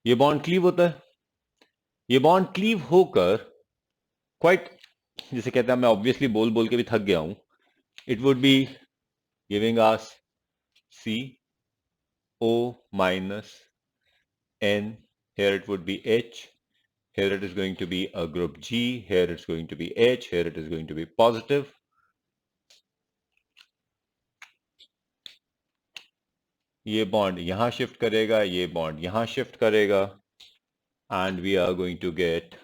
ये bond cleave होता है, ये बॉन्ड क्लीव होकर क्वाइट, जिसे कहते हैं, मैं ऑब्वियसली बोल बोल के भी थक गया हूं, it would be giving us CO minus N, here it would be H, here it is going to be a group G, here it's going to be H, here it is going to be positive. ये bond यहां shift करेगा, ये bond यहां shift करेगा, and we are going to get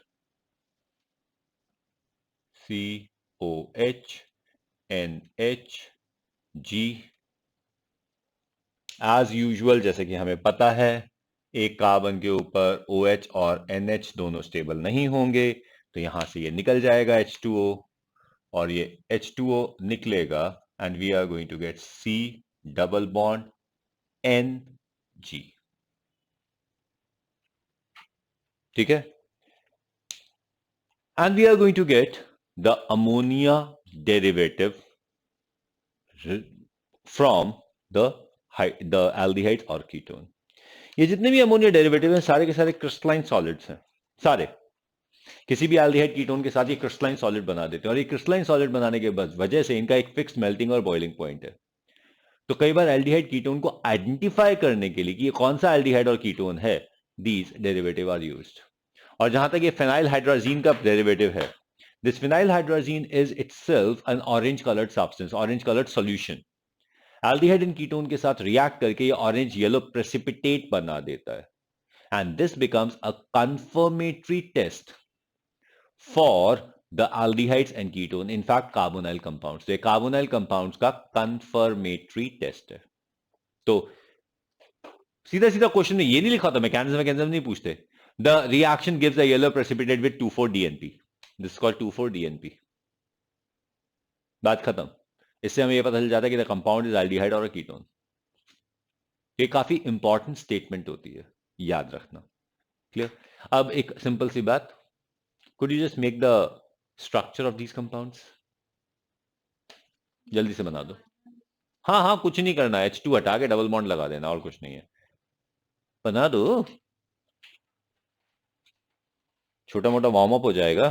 COH NHG. As usual, जैसे कि हमें पता है, एक कार्बन के ऊपर OH और NH दोनों स्टेबल नहीं होंगे, तो यहां से ये निकल जाएगा H2O, और ये H2O निकलेगा, and we are going to get C double bond NG. ठीक है, and we are going to get the ammonia derivative from the aldehyde or ketone. ये जितने भी अमोनिया डेरिवेटिव हैं सारे के सारे क्रिस्टलाइन सॉलिड्स हैं, सारे किसी भी एल्डिहाइड कीटोन के साथ ये क्रिस्टलाइन सॉलिड बना देते हैं, और ये क्रिस्टलाइन सॉलिड बनाने के वजह से इनका एक फिक्स मेल्टिंग और बॉइलिंग पॉइंट है. तो कई बार एल्डिहाइड कीटोन को आइडेंटिफाई करने के लिए कि ये कौन सा एल्डिहाइड और कीटोन है, दीज डेरिवेटिव आर यूज्ड. और जहां तक ये फेनाइल हाइड्राजीन का डेरिवेटिव है, this phenyl hydrazine is itself N orange coloured substance, orange coloured solution. Aldehyde and ketone के साथ रिएक्ट करके ये ऑरेंज येलो प्रेसिपिटेट बना देता है, and this becomes a confirmatory test for the aldehydes and ketone, in fact carbonyl compounds. तो ये carbonyl compounds का confirmatory test है. तो सीधा सीधा क्वेश्चन में ये नहीं लिखा था, मैकेनिज्म नहीं पूछते. The reaction gives a yellow precipitate with 2,4-DNP. This is called 2,4-DNP. बात खत्म. इससे हमें ये पता चल जाता है कि द कंपाउंड इज एल्डिहाइड और कीटोन. ये काफी इंपॉर्टेंट स्टेटमेंट होती है, याद रखना. क्लियर. अब एक सिंपल सी बात, could you just make the structure of these compounds, जल्दी से बना दो. हाँ हाँ, कुछ नहीं करना है, H2 हटा के डबल बॉन्ड लगा देना, और कुछ नहीं है. बना दो, छोटा मोटा वार्म अप हो जाएगा.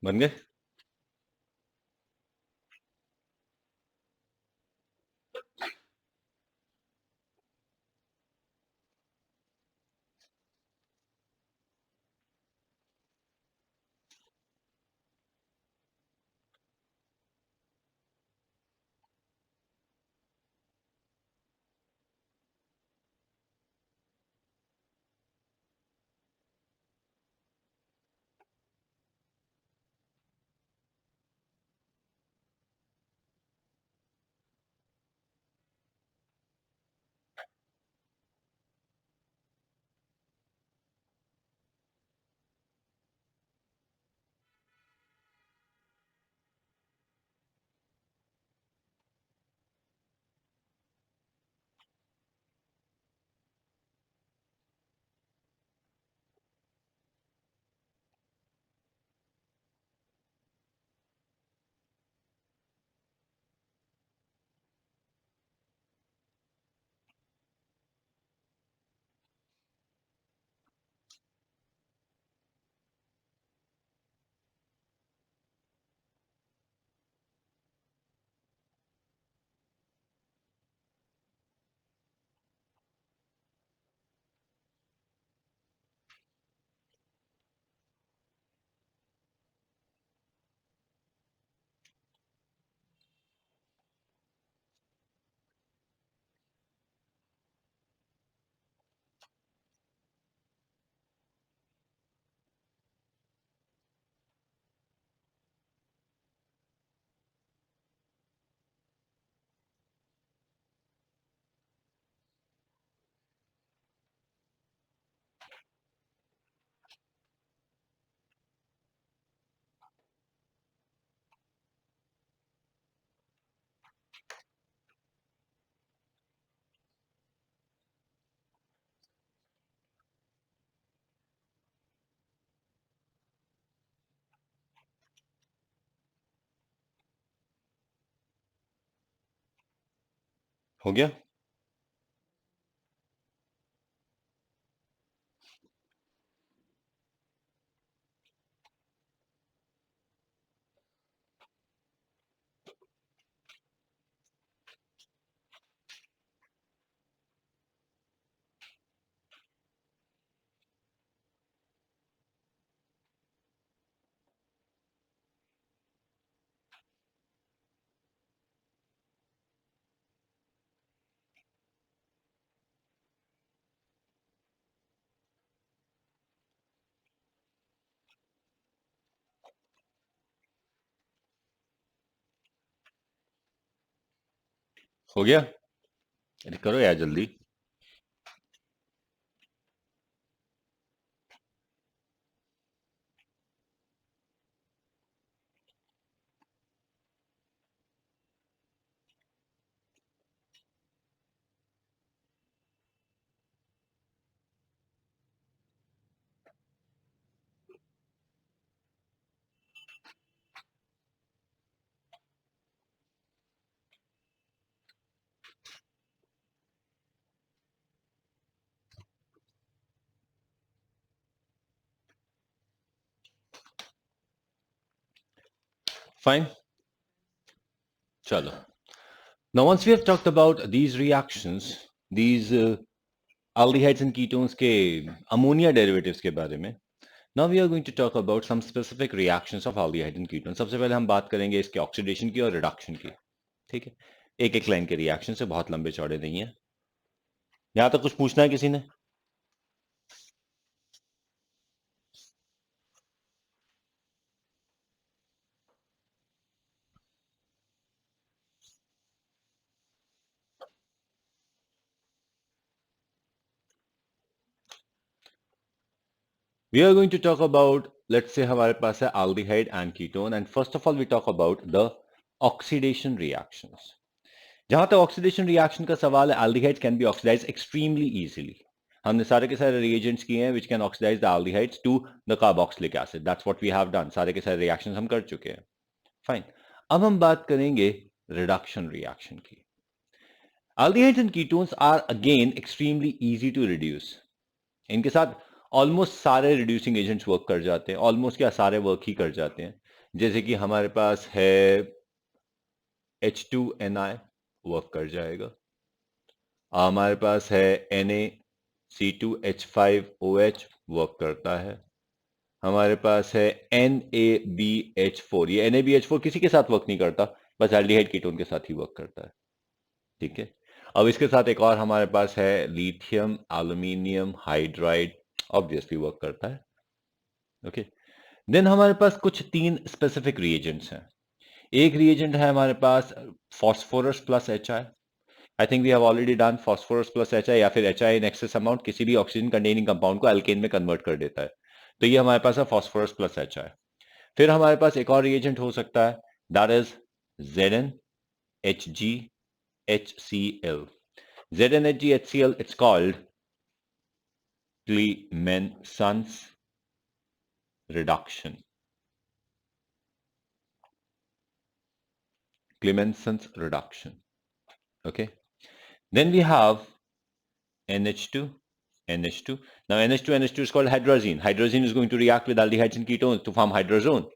बन गए? हो गया? हो गया? अरे करो यार जल्दी। फाइन, चलो। Now once we have talked about these reactions, these aldehydes and ketones के ammonia derivatives के बारे में, now we are going to talk about some specific reactions of aldehyde and ketones. सबसे पहले हम बात करेंगे इसके ऑक्सीडेशन की और रिडक्शन की। ठीक है, एक एक लाइन के रिएक्शन से, बहुत लंबे चौड़े नहीं है। यहां तक कुछ पूछना है किसी ने? We are going to talk about, let's say हमारे पास है aldehyde and ketone, and first of all we talk about the oxidation reactions. जहां तक ऑक्सीडेशन रिएक्शन का सवाल है, aldehydes can be oxidized extremely easily. हमने सारे के सारे reagents किए हैं which can oxidize the aldehydes to the carboxylic acid. That's what we have done. सारे के सारे reactions हम कर चुके हैं. Fine. अब हम बात करेंगे reduction reaction की. Aldehydes and ketones are again extremely easy to reduce. इनके साथ ऑलमोस्ट सारे रिड्यूसिंग एजेंट्स वर्क कर जाते हैं, ऑलमोस्ट क्या सारे वर्क ही कर जाते हैं। जैसे कि हमारे पास है H2Ni, वर्क कर जाएगा। हमारे पास है Na, C2H5OH, वर्क करता है। हमारे पास है NaBH4, ये NaBH4 किसी के साथ वर्क नहीं करता, बस एल्डिहाइड कीटोन के साथ ही वर्क करता है। ठीक है, अब इसके साथ एक और हमारे पास है lithium aluminium hydride, obviously work करता है। ओके, देन हमारे पास कुछ 3 स्पेसिफिक रिएजेंट्स हैं। एक रिएजेंट है हमारे पास phosphorus plus HI। I think we have already done phosphorus plus HI, या फिर HI इन एक्सेस अमाउंट किसी भी ऑक्सीजन कंटेनिंग कंपाउंड को अल्केन में कन्वर्ट कर देता है। तो ये हमारे पास है फॉस्फोरस प्लस HI। फिर हमारे पास एक और रिएजेंट हो सकता है, that is ZnHgHCl। ZnHgHCl, it's called Clemenson's reduction. Clemenson's reduction. Okay. Then we have NH2, NH2. Now NH2 is called hydrazine. Hydrazine is going to react with aldehydes and ketones to form hydrazone.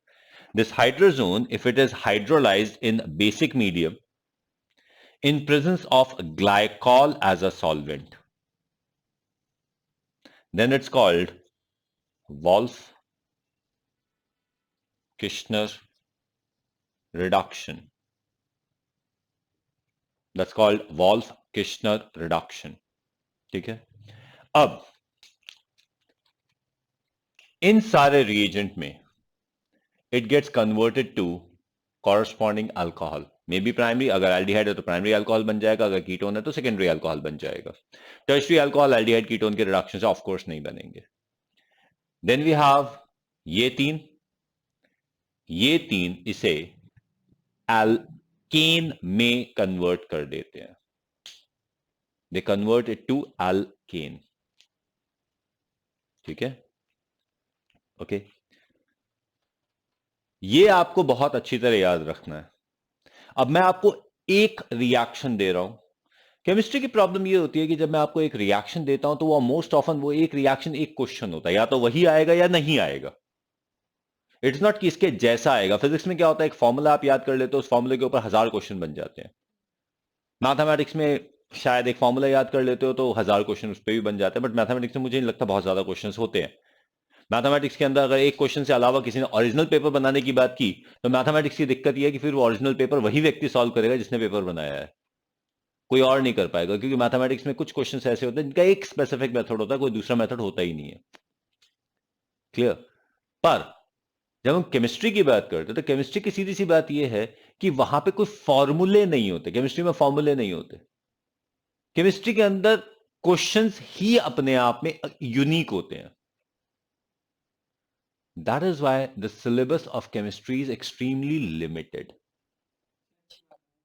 This hydrazone, if it is hydrolyzed in basic medium, in presence of glycol as a solvent, then it's called Wolff-Kishner reduction. That's called Wolff-Kishner reduction. ठीक है, अब इन सारे reagent में it gets converted to corresponding alcohol. May be primary, अगर aldehyde है तो primary alcohol बन जाएगा, अगर कीटोन है तो सेकेंडरी अल्कोहल बन जाएगा। टर्शियरी अल्कोहल एल्डिहाइड कीटोन के रिडक्शन से ऑफ कोर्स नहीं बनेंगे। देन वी हैव ये तीन इसे एल्केन में कन्वर्ट कर देते हैं, they convert it to alkene. ठीक है, ओके, ये आपको बहुत अच्छी तरह याद रखना है। अब मैं आपको एक रिएक्शन दे रहा हूं। केमिस्ट्री की प्रॉब्लम ये होती है कि जब मैं आपको एक रिएक्शन देता हूं तो वो मोस्ट ऑफन वो एक रिएक्शन एक क्वेश्चन होता है, या तो वही आएगा या नहीं आएगा। इट्स नॉट कि इसके जैसा आएगा। फिजिक्स में क्या होता है, एक फॉर्मूला आप याद कर लेते हो, उस फॉर्मूले के ऊपर 1000 क्वेश्चन बन जाते हैं। मैथमेटिक्स में शायद एक फॉर्मूला याद कर लेते हो तो 1000 क्वेश्चन उस पर भी बन जाते हैं, बट मैथमेटिक्स में मुझे नहीं लगता बहुत ज्यादा क्वेश्चन होते हैं। मैथमेटिक्स के अंदर अगर एक क्वेश्चन से अलावा किसी ने ओरिजिनल पेपर बनाने की बात की तो मैथमेटिक्स की दिक्कत यह है कि फिर वो ओरिजिनल पेपर वही व्यक्ति सॉल्व करेगा जिसने पेपर बनाया है, कोई और नहीं कर पाएगा, क्योंकि मैथमेटिक्स में कुछ क्वेश्चंस ऐसे होते हैं जिनका एक स्पेसिफिक मेथड होता है, कोई दूसरा मेथड होता ही नहीं है। क्लियर? पर जब हम केमिस्ट्री की बात करते हैं तो केमिस्ट्री की सीधी सी बात यह है कि वहां पे कोई फॉर्मूले नहीं होते। केमिस्ट्री में फॉर्मूले नहीं होते। केमिस्ट्री के अंदर क्वेश्चंस ही अपने आप में यूनिक होते हैं। That is why the syllabus of chemistry is extremely limited.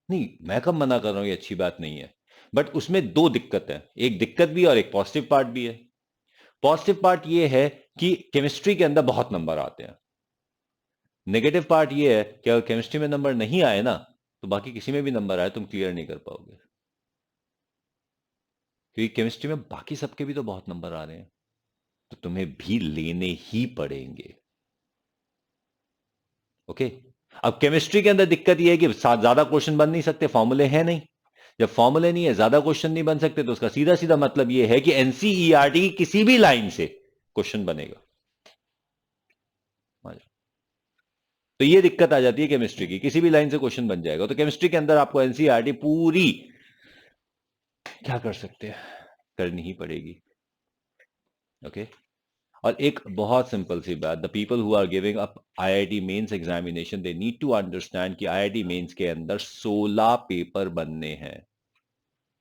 नहीं, मैं कब मना कर रहा हूं, ये अच्छी बात नहीं है, बट उसमें दो दिक्कत है, एक दिक्कत भी और एक पॉजिटिव पार्ट भी है। पॉजिटिव पार्ट ये है कि केमिस्ट्री के अंदर बहुत नंबर आते हैं। नेगेटिव पार्ट ये है कि अगर केमिस्ट्री में नंबर नहीं आए ना तो बाकी किसी में भी नंबर आए तुम क्लियर नहीं कर पाओगे, क्योंकि केमिस्ट्री में बाकी सबके भी तो बहुत नंबर आ रहे हैं, तो तुम्हें भी लेने ही पड़ेंगे। ओके, अब केमिस्ट्री के अंदर दिक्कत यह है कि ज्यादा क्वेश्चन बन नहीं सकते, फॉर्मूले हैं नहीं। जब फॉर्मूले नहीं है, ज्यादा क्वेश्चन नहीं बन सकते, तो उसका सीधा सीधा मतलब यह है कि एनसीईआरटी की किसी भी लाइन से क्वेश्चन बनेगा। तो ये दिक्कत आ जाती है केमिस्ट्री की, किसी भी लाइन से क्वेश्चन बन जाएगा। तो केमिस्ट्री के अंदर आपको एनसीईआरटी पूरी क्या कर सकते हैं, करनी ही पड़ेगी। ओके, और एक बहुत सिंपल सी बात, the people who are giving up IIT mains examination, they need to understand कि आईआईटी मेंस के अंदर 16 पेपर बनने हैं,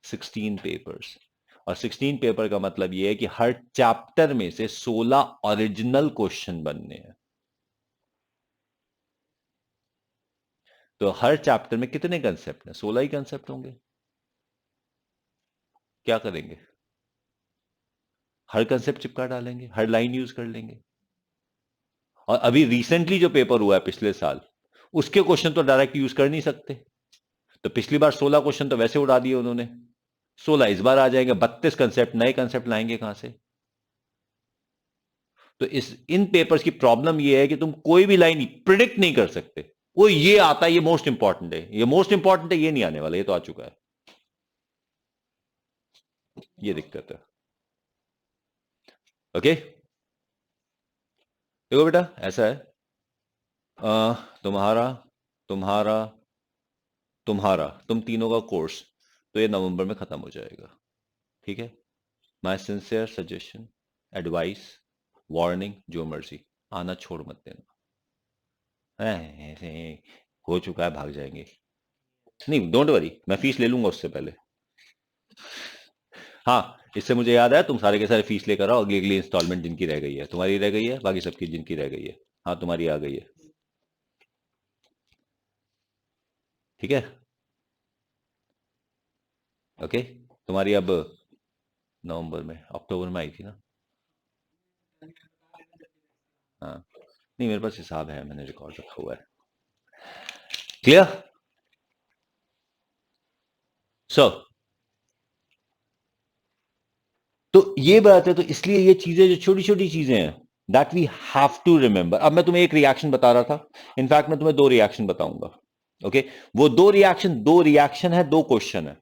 16 पेपर्स। और 16 पेपर का मतलब यह है कि हर चैप्टर में से 16 ओरिजिनल क्वेश्चन बनने हैं। तो हर चैप्टर में कितने कंसेप्ट हैं? 16 ही कंसेप्ट होंगे। क्या करेंगे? हर कंसेप्ट चिपका डालेंगे, हर लाइन यूज कर लेंगे। और अभी रिसेंटली जो पेपर हुआ है पिछले साल, उसके क्वेश्चन तो डायरेक्ट यूज कर नहीं सकते। तो पिछली बार 16 क्वेश्चन तो वैसे उड़ा दिए उन्होंने, 16 इस बार आ जाएंगे, 32 कंसेप्ट, नए कंसेप्ट लाएंगे कहां से? तो इन पेपर्स की प्रॉब्लम ये है कि तुम कोई भी लाइन प्रिडिक्ट नहीं कर सकते। वो ये आता है, ये मोस्ट इंपॉर्टेंट है, ये मोस्ट इंपॉर्टेंट है, ये नहीं आने वाला, ये तो आ चुका है। ये दिक्कत है। ओके, देखो बेटा ऐसा है, तुम्हारा तुम्हारा तुम्हारा तुम तीनों का कोर्स तो ये नवंबर में खत्म हो जाएगा, ठीक है। My sincere suggestion, advice, warning, जो मर्जी, आना छोड़ मत देना। ऐसे हो चुका है, भाग जाएंगे। नहीं, डोंट वरी, मैं फीस ले लूंगा उससे पहले। हाँ, इससे मुझे याद आया, तुम सारे के सारे फीस लेकर आओ, अगली अगली इंस्टॉलमेंट जिनकी रह गई है, तुम्हारी रह गई है, बाकी सबकी जिनकी रह गई है। हाँ, तुम्हारी आ गई है, ठीक है। ओके, तुम्हारी अब नवंबर में, अक्टूबर में आई थी ना। हाँ, नहीं मेरे पास हिसाब है, मैंने रिकॉर्ड रखा हुआ है। क्लियर? सो तो ये बात है, तो इसलिए ये चीजें जो छोटी छोटी चीजें हैं, that we have to remember. अब मैं तुम्हें एक रिएक्शन बता रहा था, इनफैक्ट मैं तुम्हें दो रिएक्शन बताऊंगा। ओके, वो दो रिएक्शन है, दो क्वेश्चन है।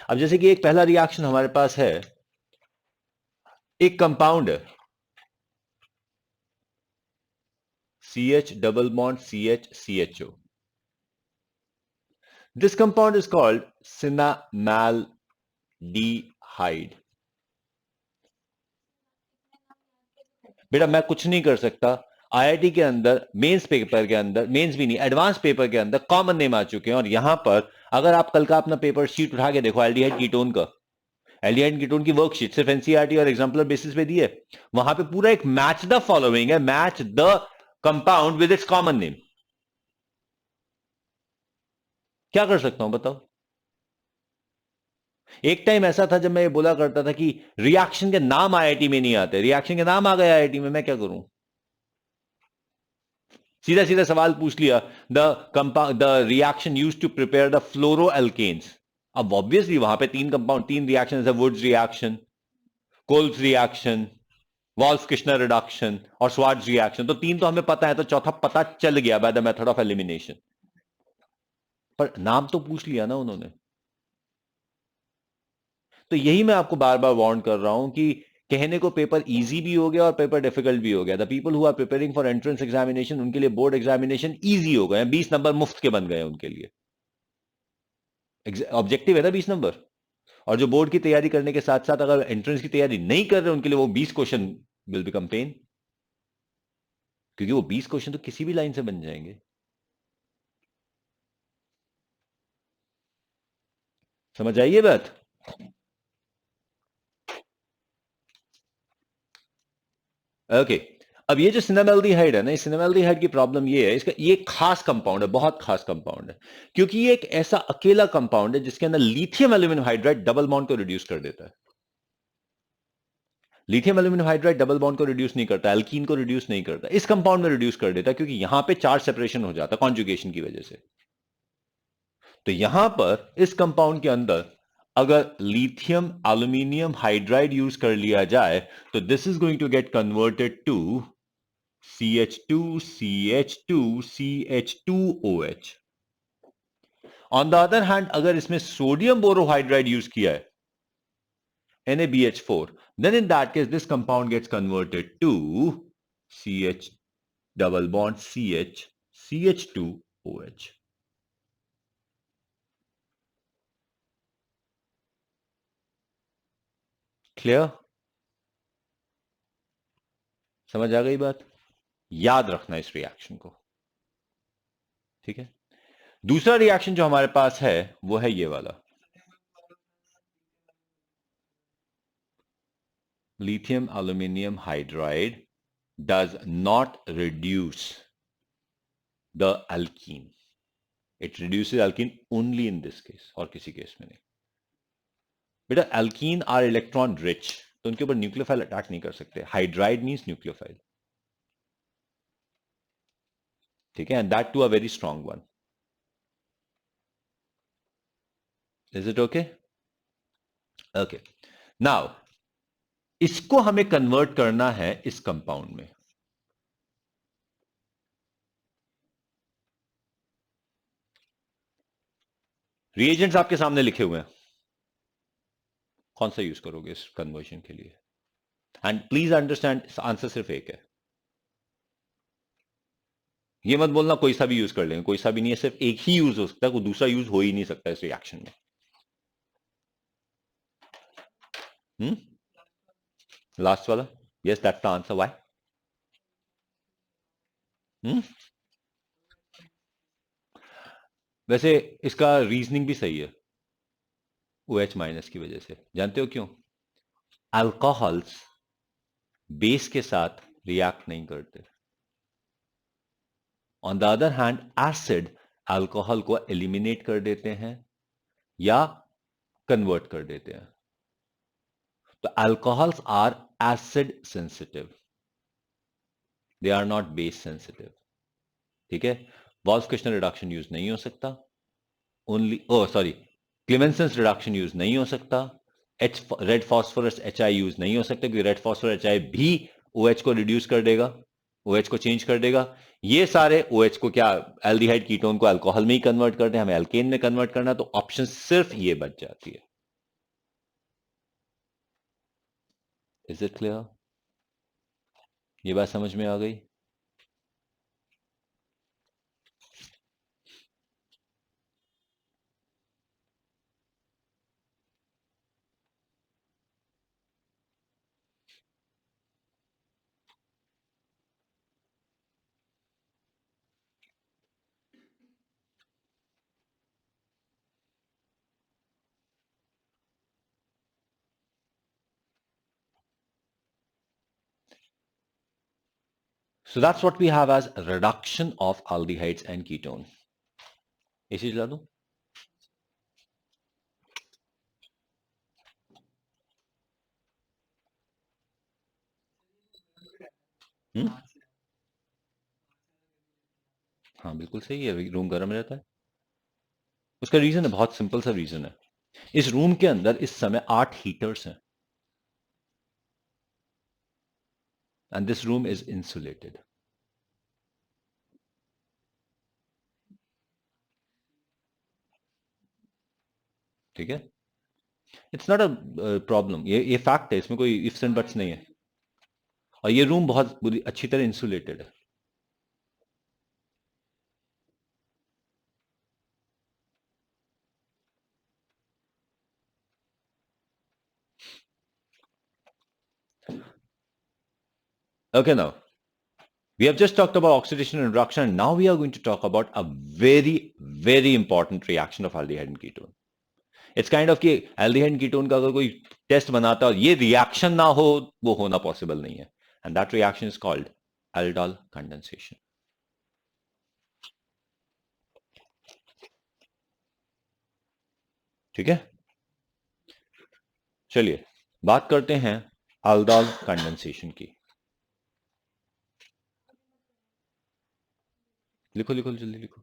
अब जैसे कि एक पहला रिएक्शन हमारे पास है, एक कंपाउंड है CH double bond CH CHO। This compound is called cinnamaldehyde. बेटा मैं कुछ नहीं कर सकता, आईआईटी के अंदर मेंस पेपर के अंदर, मेंस भी नहीं एडवांस पेपर के अंदर कॉमन नेम आ चुके हैं। और यहां पर अगर आप कल का अपना पेपर शीट उठा के देखो, एल्डिहाइड कीटोन का, एल्डिहाइड कीटोन की वर्कशीट सिर्फ एनसीईआरटी और एग्जाम्पलर बेसिस पे दी है, वहां पे पूरा एक मैच द फॉलोइंग है, match the compound with its common name. क्या कर सकता हूं बताओ? एक टाइम ऐसा था जब मैं ये बोला करता था कि रिएक्शन के नाम आईआईटी में नहीं आते, रिएक्शन के नाम आ गए आईआईटी में, मैं क्या करूं? सीधा सीधा सवाल पूछ लिया, the reaction use to prepare the fluoro alkenes. अब ऑब्वियसली वहां पे तीन कंपाउंड, तीन रिएक्शन है, Woods reaction, Coles reaction, Wolff Kishner reduction और स्वार्ट्ज रिएक्शन। तो तीन तो हमें पता है, तो चौथा पता चल गया by the method of elimination. पर नाम तो पूछ लिया ना उन्होंने। तो यही मैं आपको बार बार वार्न कर रहा हूं कि कहने को पेपर इजी भी हो गया और पेपर डिफिकल्ट भी हो गया। The people who are preparing for entrance examination, उनके लिए बोर्ड एग्जामिनेशन इजी हो गए, 20 नंबर मुफ्त के बन गए उनके लिए। ऑब्जेक्टिव है ना 20 नंबर। और जो बोर्ड की तैयारी करने के साथ साथ अगर एंट्रेंस की तैयारी नहीं कर रहे, उनके लिए वो 20 क्वेश्चन विल बिकम पेन, क्योंकि वो 20 क्वेश्चन तो किसी भी लाइन से बन जाएंगे। समझ आइए बात? ओके, अब ये जो सिनेमाल्डिहाइड है ना, इस सिनेमाल्डिहाइड की प्रॉब्लम ये है, इसका ये खास कंपाउंड है, बहुत खास कंपाउंड है, क्योंकि ये एक ऐसा अकेला कंपाउंड है जिसके अंदर lithium aluminium hydride double bond को रिड्यूस कर देता है। Lithium aluminium hydride double bond को रिड्यूस नहीं करता, एल्कीन को रिड्यूस नहीं करता, इस कंपाउंड में रिड्यूस कर देता है, क्योंकि यहां पे चार्ज सेपरेशन हो जाता है कॉन्जुगेशन की वजह से। तो यहां पर इस कंपाउंड के अंदर अगर लिथियम एल्यूमिनियम हाइड्राइड यूज कर लिया जाए, तो this is going to get converted to CH2 CH2 CH2OH। On the other hand अगर इसमें सोडियम बोरोहाइड्राइड यूज किया है, NaBH4, then in that case this compound gets converted to CH double bond CH CH2OH। Clear? समझ आ गई बात? याद रखना इस रिएक्शन को, ठीक है। दूसरा रिएक्शन जो हमारे पास है वो है ये वाला, lithium aluminum hydride does not reduce the alkene, it reduces alkene only in this case, और किसी केस में नहीं। बेटा एल्कीन आर इलेक्ट्रॉन रिच, तो उनके ऊपर न्यूक्लियोफाइल अटैक नहीं कर सकते। हाइड्राइड मींस न्यूक्लियोफाइल, ठीक है, and that too a very strong one. Is it okay? Okay, now इसको हमें कन्वर्ट करना है इस कंपाउंड में। रिएजेंट्स आपके सामने लिखे हुए हैं, कौन सा यूज करोगे इस कन्वर्जन के लिए? एंड प्लीज अंडरस्टैंड, आंसर सिर्फ एक है। ये मत बोलना कोई सा भी यूज कर लेंगे, कोई सा भी नहीं है, सिर्फ एक ही यूज हो सकता है, कोई दूसरा यूज हो ही नहीं सकता इस रिएक्शन में। लास्ट वाला, yes that's the answer. Why? वैसे इसका रीजनिंग भी सही है, OH माइनस की वजह से। जानते हो क्यों? अल्कोहल्स बेस के साथ रिएक्ट नहीं करते। On the other hand acid alcohol को एलिमिनेट कर देते हैं या कन्वर्ट कर देते हैं। तो alcohols are acid sensitive, they are not base sensitive. ठीक है, वॉल्फ-किश्नर रिडक्शन यूज नहीं हो सकता, only sorry Clemmensen's reduction use नहीं हो सकता, रेड फॉस्फोरस HI यूज नहीं हो सकता, क्योंकि रेड फॉस्फोरस HI भी OH को रिड्यूस कर देगा, OH को चेंज कर देगा। ये सारे OH को क्या, एल्डिहाइड कीटोन को अल्कोहल में ही कन्वर्ट करते हैं, हमें एल्केन में कन्वर्ट करना, तो ऑप्शन सिर्फ ये बच जाती है। Is it clear? ये बात समझ में आ गई? So that's what we have as reduction of aldehydes and ketone. इसी चला दूं? हाँ बिल्कुल सही है, रूम गर्म रहता है। उसका रीजन है, बहुत सिंपल सा रीजन है। इस रूम के अंदर इस समय 8 हीटर्स हैं and this room is insulated. ठीक है, इट्स नॉट अ प्रॉब्लम, ये फैक्ट है, इसमें कोई इफ्स एंड बट्स नहीं है। और ये रूम बहुत बुरी अच्छी तरह इंसुलेटेड है। Okay, now we have just talked about oxidation and reduction, and now we are going to talk about a very, very important reaction of aldehyde and ketone. It's kind of कि aldehyde and ketone का अगर कोई test बनाता है और ये reaction ना हो, वो होना पॉसिबल नहीं है, and that reaction is called aldol condensation. ठीक है, चलिए बात करते हैं aldol condensation की। लिखो लिखो जल्दी लिखो।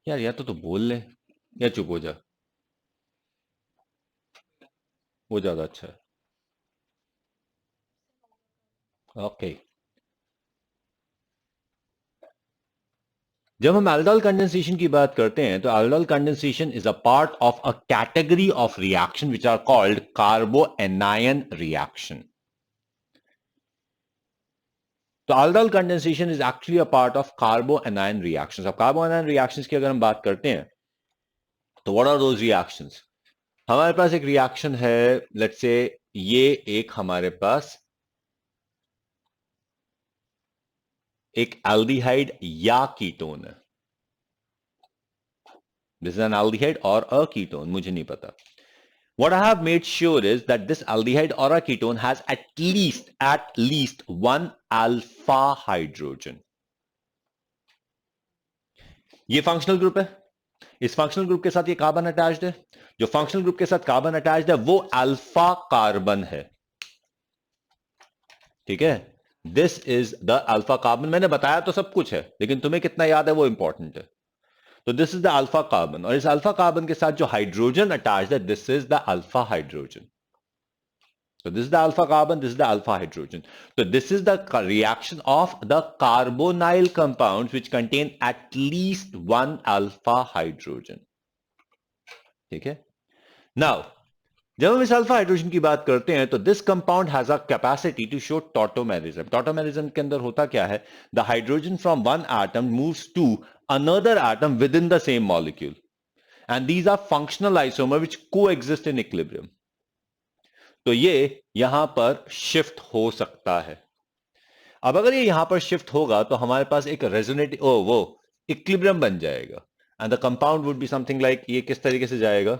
यार या तो बोल ले या चुप हो जा, वो ज्यादा अच्छा है। ओके, जब हम एल्डोल कंडेंसेशन की बात करते हैं तो aldol condensation is a part of a category of reaction which are called carbanion reaction. तो aldol condensation is actually a part of carbanion reactions. अब कार्बोएनायन रिएक्शंस की अगर हम बात करते हैं तो व्हाट आर दोज रिएक्शंस? हमारे पास एक रिएक्शन है, लेट्स से ये एक हमारे पास एक एल्डिहाइड या कीटोन है। दिस इज एन एल्डिहाइड और अ कीटोन, मुझे नहीं पता। What I have made sure is that this aldehyde or a ketone has at least one alpha hydrogen. ये फंक्शनल ग्रुप है, इस फंक्शनल ग्रुप के साथ ये कार्बन अटैच्ड है, जो फंक्शनल ग्रुप के साथ कार्बन अटैच्ड है वो अल्फा कार्बन है, ठीक है। This is the alpha carbon. मैंने बताया तो सब कुछ है, लेकिन तुम्हें कितना याद है वो इंपॉर्टेंट है। तो this is the alpha carbon, और इस अल्फा कार्बन के साथ जो हाइड्रोजन अटैच्ड है, this is the alpha hydrogen. So this is the alpha carbon, this is the alpha hydrogen. So this is the reaction of the carbonyl compounds which contain at least one alpha hydrogen. ठीक है। Now, जब हम इस alpha hydrogen की बात करते हैं तो this compound has a capacity to show tautomerism. Tautomerism के अंदर होता क्या है, the hydrogen from one atom moves to another atom within the same molecule, and these are functional isomer which coexist in equilibrium. तो ये यहां पर shift हो सकता है। अब अगर ये यहां पर शिफ्ट होगा तो हमारे पास एक रेजोनेट वो इक्विलिब्रियम बन जाएगा, and the compound would be something like, ये किस तरीके से जाएगा,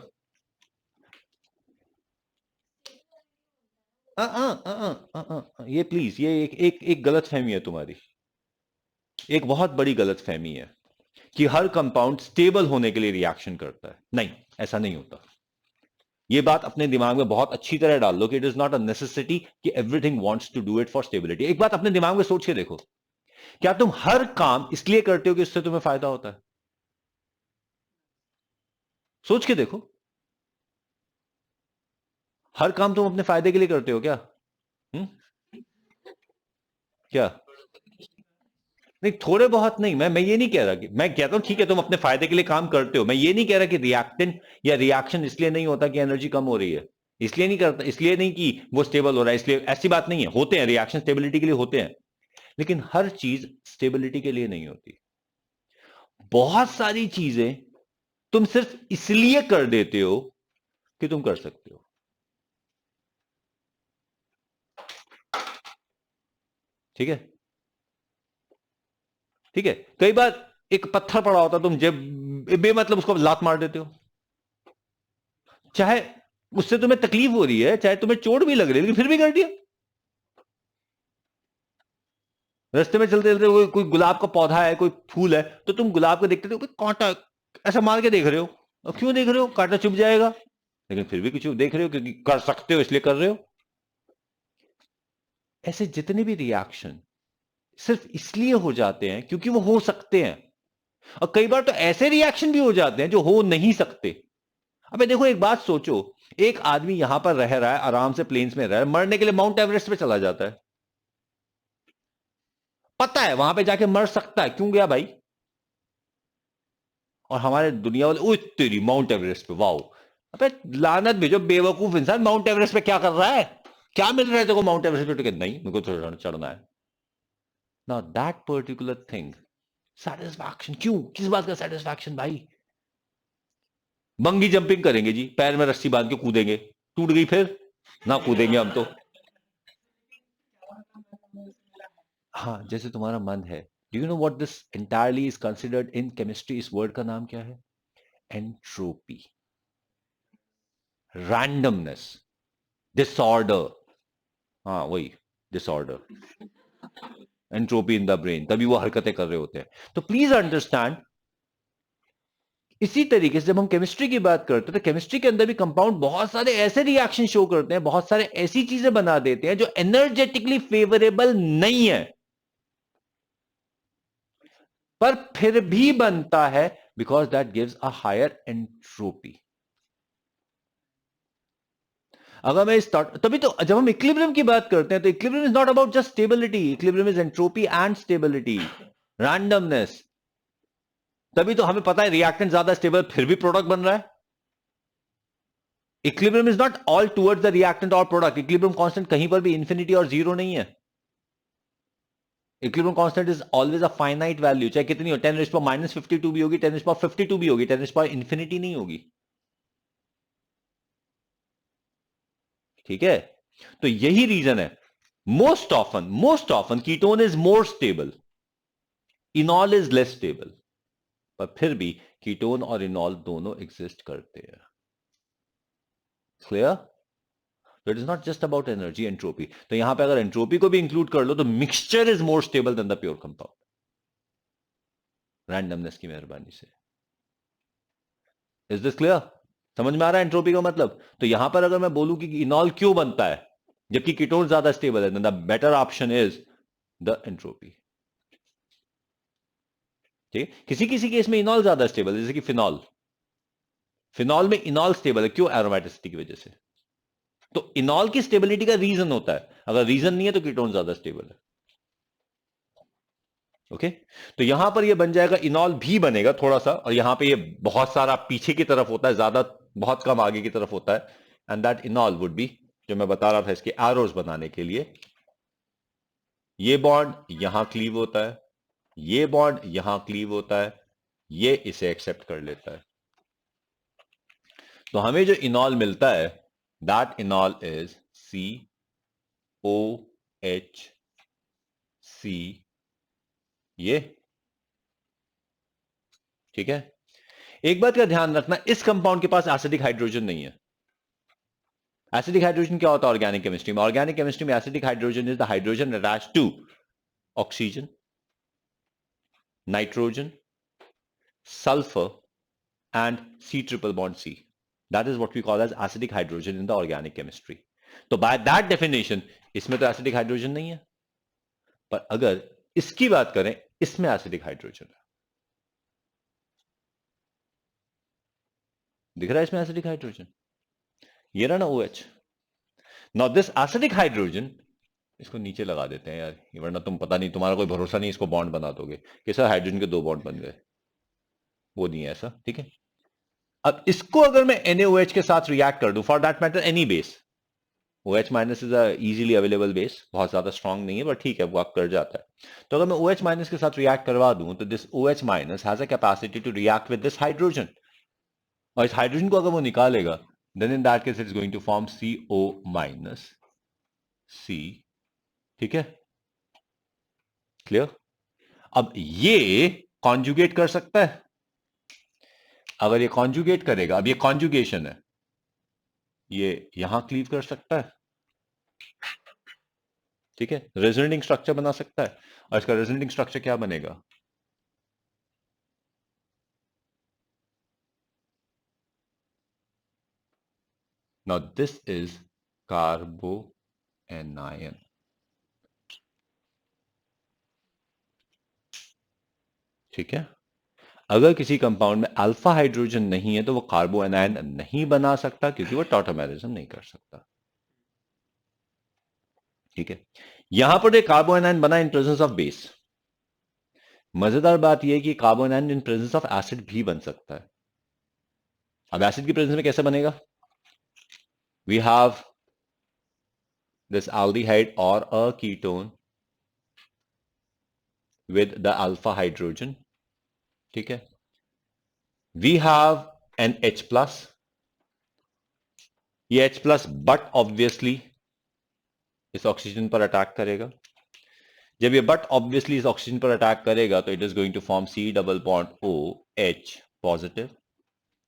ये प्लीज, ये एक गलत फहमी है तुम्हारी, एक बहुत बड़ी गलत फहमी है कि हर कंपाउंड स्टेबल होने के लिए रिएक्शन करता है। नहीं, ऐसा नहीं होता। ये बात अपने दिमाग में बहुत अच्छी तरह डाल लो कि it is not a necessity कि everything wants to do it for stability. एक बात अपने दिमाग में सोच के देखो, क्या तुम हर काम इसलिए करते हो कि इससे तुम्हें फायदा होता है? सोच के देखो, हर काम तुम अपने फायदे के लिए करते हो क्या? हुँ? क्या? नहीं, थोड़े बहुत नहीं, मैं ये नहीं कह रहा, कि मैं कहता हूं ठीक है तुम अपने फायदे के लिए काम करते हो, मैं ये नहीं कह रहा कि रिएक्टेंट या रिएक्शन इसलिए नहीं होता कि एनर्जी कम हो रही है, इसलिए नहीं करता, इसलिए नहीं कि वो स्टेबल हो रहा है, इसलिए, ऐसी बात नहीं है। होते हैं रिएक्शन, स्टेबिलिटी के लिए होते हैं, लेकिन हर चीज स्टेबिलिटी के लिए नहीं होती। बहुत सारी चीजें तुम सिर्फ इसलिए कर देते हो कि तुम कर सकते हो। ठीक है, ठीक है। कई बार एक पत्थर पड़ा होता, तुम जब बेमतलब उसको लात मार देते हो, चाहे उससे तुम्हें तकलीफ हो रही है, चाहे तुम्हें चोट भी लग रही है, लेकिन फिर भी कर दिया। रास्ते में चलते चलते कोई गुलाब का पौधा है, कोई फूल है, तो तुम गुलाब को देखते हो, कांटा ऐसा मार के देख रहे हो, और क्यों देख रहे हो, कांटा चुभ जाएगा, लेकिन फिर भी कुछ देख रहे हो क्योंकि कर सकते हो इसलिए कर रहे हो। ऐसे जितने भी रिएक्शन सिर्फ इसलिए हो जाते हैं क्योंकि वो हो सकते हैं, और कई बार तो ऐसे रिएक्शन भी हो जाते हैं जो हो नहीं सकते। अबे देखो, एक बात सोचो, एक आदमी यहां पर रह रहा है, आराम से प्लेन्स में रह रहा है, मरने के लिए माउंट एवरेस्ट पे चला जाता है, पता है वहां पे जाके मर सकता है, क्यों गया भाई? और हमारे दुनिया वाले, ओ तेरी माउंट एवरेस्ट पे, वाओ। अबे लानत भेजो, बेवकूफ इंसान, माउंट एवरेस्ट पे क्या कर रहा है? क्या मिल रहा है तेरे को माउंट एवरेस्ट पे टिकट? नहीं, मेरे को चढ़ना है। Now that particular thing, satisfaction, क्यों, किस बात का सेटिस्फैक्शन भाई? बंगी जंपिंग करेंगे जी, पैर में रस्सी बांध के कूदेंगे, टूट गई फिर ना कूदेंगे हम तो। हाँ, जैसे तुम्हारा मन है। Do you know what this entirely is considered in chemistry? इस वर्ड का नाम क्या है? Entropy, randomness, disorder. हाँ वही, disorder, entropy in the brain, तभी वो हरकतें कर रहे होते हैं। तो प्लीज अंडरस्टैंड, इसी तरीके से जब हम केमिस्ट्री की बात करते हैं तो केमिस्ट्री के अंदर भी कंपाउंड बहुत सारे ऐसे रिएक्शन शो करते हैं, बहुत सारे ऐसी चीजें बना देते हैं जो एनर्जेटिकली फेवरेबल नहीं है, पर फिर भी बनता है, because that gives a higher entropy. अगर मैं तभी तो जब हम इक्विलिब्रियम की बात करते हैं तो equilibrium is not about just stability, equilibrium is entropy and stability, randomness. तभी तो हमें पता है रिएक्टेंट ज्यादा स्टेबल, फिर भी प्रोडक्ट बन रहा है। Equilibrium is not all towards the reactant और प्रोडक्ट। इक्विलिब्रियम कांस्टेंट कहीं पर भी इंफिनिटी और जीरो नहीं है। Equilibrium constant is always a finite value, चाहे कितनी हो, 10⁻52 भी होगी, 10⁻52 भी होगी, 10⁻∞ नहीं होगी। ठीक है, तो यही रीजन है, most often ketone is more stable, इनॉल is less stable, पर फिर भी कीटोन और इनॉल दोनों एग्जिस्ट करते हैं। क्लियर? तो it is not just about energy, entropy. तो यहां पे अगर एंट्रोपी को भी इंक्लूड कर लो तो mixture is more stable then the pure compound. Randomness की मेहरबानी से। Is this clear? समझ में आ रहा है एंट्रोपी का मतलब? तो यहां पर अगर मैं बोलूं कि इनॉल क्यों बनता है जबकि कीटोन ज्यादा स्टेबल है, the better option is the entropy. ठीक है, किसी किसी केस में इनॉल ज्यादा स्टेबल है, जैसे कि फिनॉल। फिनॉल में इनॉल स्टेबल है, क्यों? एरोमेटिसिटी की वजह से। तो इनॉल की स्टेबिलिटी का रीजन होता है, अगर रीजन नहीं है तो कीटोन ज्यादा स्टेबल है। ओके, तो यहां पर ये बन जाएगा, इनॉल भी बनेगा थोड़ा सा, और यहां पे ये बहुत सारा पीछे की तरफ होता है, ज्यादा बहुत कम आगे की तरफ होता है। एंड दैट इनॉल वुड बी, जो मैं बता रहा था इसके एरोज बनाने के लिए, ये बॉन्ड यहां क्लीव होता है, ये बॉन्ड यहां क्लीव होता है, ये इसे एक्सेप्ट कर लेता है। तो हमें जो इनॉल मिलता है, दैट इनॉल इज COH, ये। ठीक है, एक बात का ध्यान रखना, इस कंपाउंड के पास एसिडिक हाइड्रोजन नहीं है। एसिडिक हाइड्रोजन क्या होता है ऑर्गेनिक केमिस्ट्री में? ऑर्गेनिक केमिस्ट्री में acidic hydrogen is the hydrogen attached to oxygen, nitrogen, sulphur and C triple bond C. That is what we call as acidic hydrogen in the organic chemistry. तो by that definition इसमें तो acidic hydrogen नहीं है, पर अगर इसकी बात करें, इसमें एसिडिक हाइड्रोजन है। दिख रहा है इसमें एसिडिक हाइड्रोजन? ये रहा ना OH। Now this acidic hydrogen, इसको नीचे लगा देते हैं यार, वरना तुम पता नहीं, तुम्हारा कोई भरोसा नहीं, इसको बॉन्ड बना दोगे कि सर हाइड्रोजन के 2 बॉन्ड बन गए, वो नहीं है ऐसा। ठीक है, अब इसको अगर मैं NaOH के साथ रिएक्ट कर दूं, for that matter any base, OH minus is a easily available base, बहुत ज्यादा स्ट्रांग नहीं है पर ठीक है, वो आप कर जाता है। तो अगर मैं OH माइनस के साथ रिएक्ट करवा दूं, तो this OH minus has a capacity to react with this hydrogen, और इस हाइड्रोजन को अगर वो निकालेगा, then in that case it is going to form CO minus C। ठीक है, क्लियर? अब ये कॉन्जुगेट कर सकता है, अगर ये कॉन्जुगेट करेगा, अब ये कॉन्जुगेशन है, ये यहां क्लीव कर सकता है। ठीक है, रेजोनेटिंग स्ट्रक्चर बना सकता है, और इसका रेजोनेटिंग स्ट्रक्चर क्या बनेगा? Now this is कार्बोएनायन। ठीक है, अगर किसी कंपाउंड में अल्फा हाइड्रोजन नहीं है तो वो कार्बोएनायन नहीं बना सकता, क्योंकि वो टॉटोमेरिज्म नहीं कर सकता। ठीक है, यहां पर एक कार्बोएनायन बना इन प्रेजेंस ऑफ बेस। मजेदार बात यह कि कार्बोएनायन इन प्रेजेंस ऑफ एसिड भी बन सकता है। अब एसिड की प्रेजेंस में कैसे बनेगा? वी हैव दिस एल्डिहाइड और a ketone with the alpha hydrogen. ठीक है, we have an H plus, ये H plus बट ऑब्वियसली इस ऑक्सीजन पर अटैक करेगा। जब ये बट ऑब्वियसली इस ऑक्सीजन पर अटैक करेगा तो it is going to form C double bond OH positive.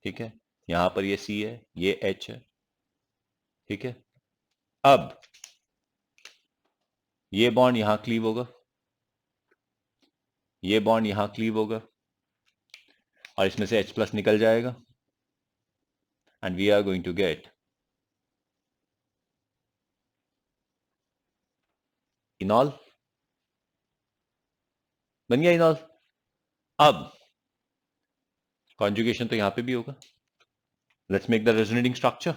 ठीक है, यहां पर ये C है, ये H है। ठीक है, अब ये बॉन्ड यहां क्लीव होगा, ये बॉन्ड यहां क्लीव होगा, और इसमें से H प्लस निकल जाएगा, and we are going to get enol. बन गया इनॉल। अब कॉन्जुगेशन तो यहां पे भी होगा। Let's make the resonating structure.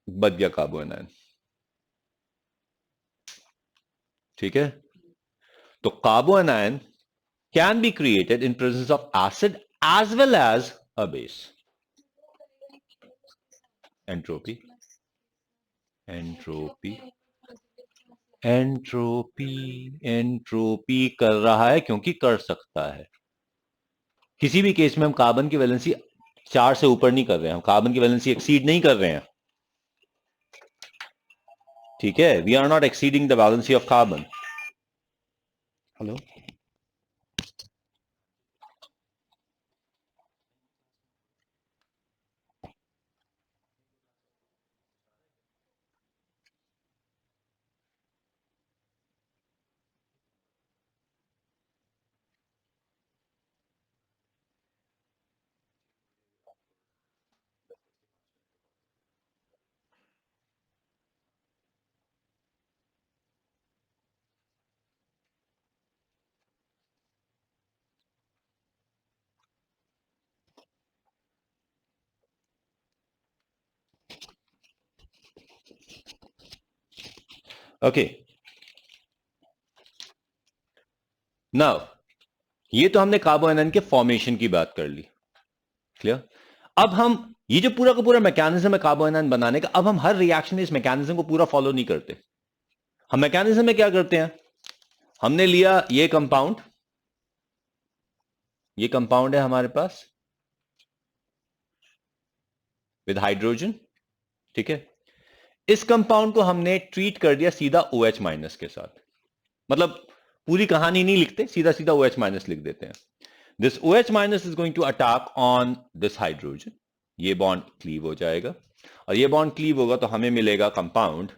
बच गया कार्बोएनायन। ठीक है, तो carbanion can be created in presence of acid as well as a base. Entropy, entropy, entropy, entropy कर रहा है क्योंकि कर सकता है। किसी भी केस में हम कार्बन की वैलेंसी 4 से ऊपर नहीं कर रहे हैं, हम कार्बन की वैलेंसी एक्सीड नहीं कर रहे हैं। ठीक है, we are not exceeding the valency of carbon. Hello, okay, now ये तो हमने कार्बोनाइन के फॉर्मेशन की बात कर ली, क्लियर। अब हम ये जो पूरा का पूरा मैकेनिज्म है कार्बोनाइन बनाने का, अब हम हर रिएक्शन में इस मैकेनिज्म को पूरा फॉलो नहीं करते। हम मैकेनिज्म में क्या करते हैं, हमने लिया ये कंपाउंड है हमारे पास विद हाइड्रोजन, ठीक है। इस कंपाउंड को हमने ट्रीट कर दिया सीधा OH माइनस के साथ, मतलब पूरी कहानी नहीं लिखते, सीधा सीधा OH माइनस लिख देते हैं। This OH minus is going to attack on this hydrogen, ये बॉन्ड क्लीव हो जाएगा, और ये बॉन्ड क्लीव होगा तो हमें मिलेगा compound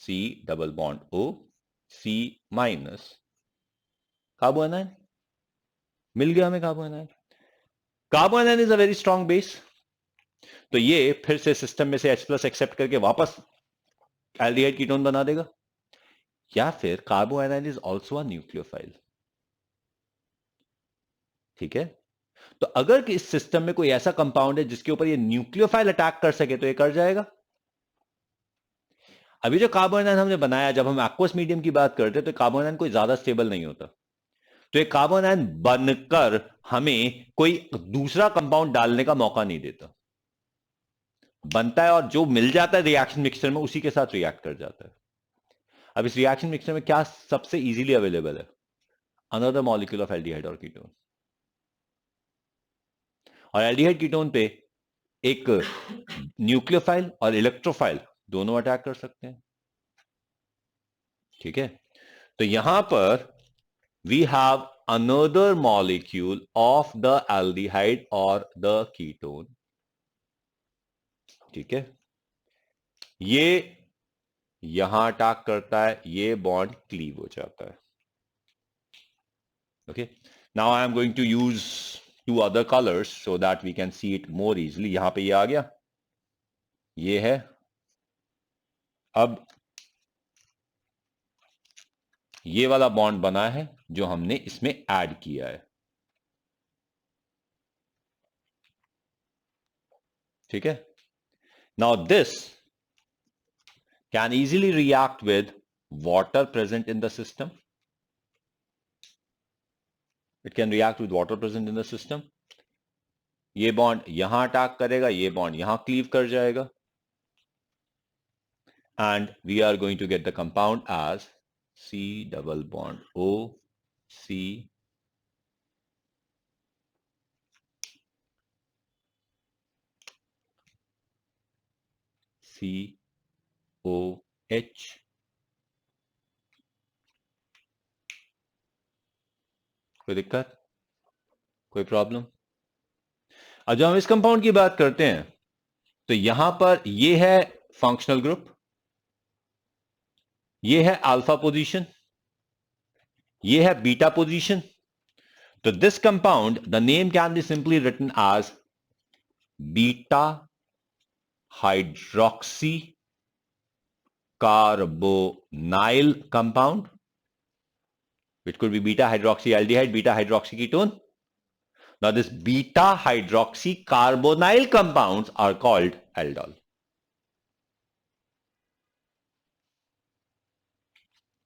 C double bond O C minus carbanion, मिल गया हमें carbanion. Carbanion is a very strong base, तो ये फिर से सिस्टम में से H+ एक्सेप्ट करके वापस एल्डिहाइड कीटोन बना देगा। या फिर कार्बोनाइन इज ऑल्सो अ न्यूक्लियोफाइल, ठीक है। तो अगर इस सिस्टम में कोई ऐसा कंपाउंड है जिसके ऊपर ये न्यूक्लियोफाइल अटैक कर सके तो ये कर जाएगा। अभी जो कार्बोनाइन हमने बनाया, जब हम एक्वस मीडियम की बात करते हैं तो कार्बोनाइन कोई ज्यादा स्टेबल नहीं होता, तो ये कार्बोनाइन बनकर हमें कोई दूसरा कंपाउंड डालने का मौका नहीं देता, बनता है और जो मिल जाता है रिएक्शन मिक्सचर में उसी के साथ रिएक्ट कर जाता है। अब इस रिएक्शन मिक्सचर में क्या सबसे इजीली अवेलेबल है, अनदर मॉलिक्यूल ऑफ एल्डिहाइड और कीटोन, और एल्डिहाइड कीटोन पे एक न्यूक्लियोफाइल और इलेक्ट्रोफाइल दोनों अटैक कर सकते हैं, ठीक है। तो यहां पर we have another molecule of the aldehyde और द कीटोन, ठीक है। ये यहां अटैक करता है, ये बॉन्ड क्लीव हो जाता है, okay. Now I am going to use two other colours so that we can see it more easily. यहां पे ये आ गया, ये है। अब ये वाला बॉन्ड बना है जो हमने इसमें ऐड किया है, ठीक है। Now this can easily react with water present in the system, it can react with water present in the system. ये बॉन्ड यहां अटैक करेगा, ये बॉन्ड यहां क्लीव कर जाएगा, and we are going to get the compound as C double bond O C C O H। कोई दिक्कत, कोई प्रॉब्लम? अब जब हम इस कंपाउंड की बात करते हैं तो यहां पर ये है फंक्शनल ग्रुप, ये है अल्फा पोजीशन, ये है बीटा पोजीशन। तो this compound, the name can be simply written as beta hydroxy carbonyl compound, which could be beta hydroxyaldehyde, beta hydroxyketone. Now this beta hydroxy carbonyl compounds are called aldol.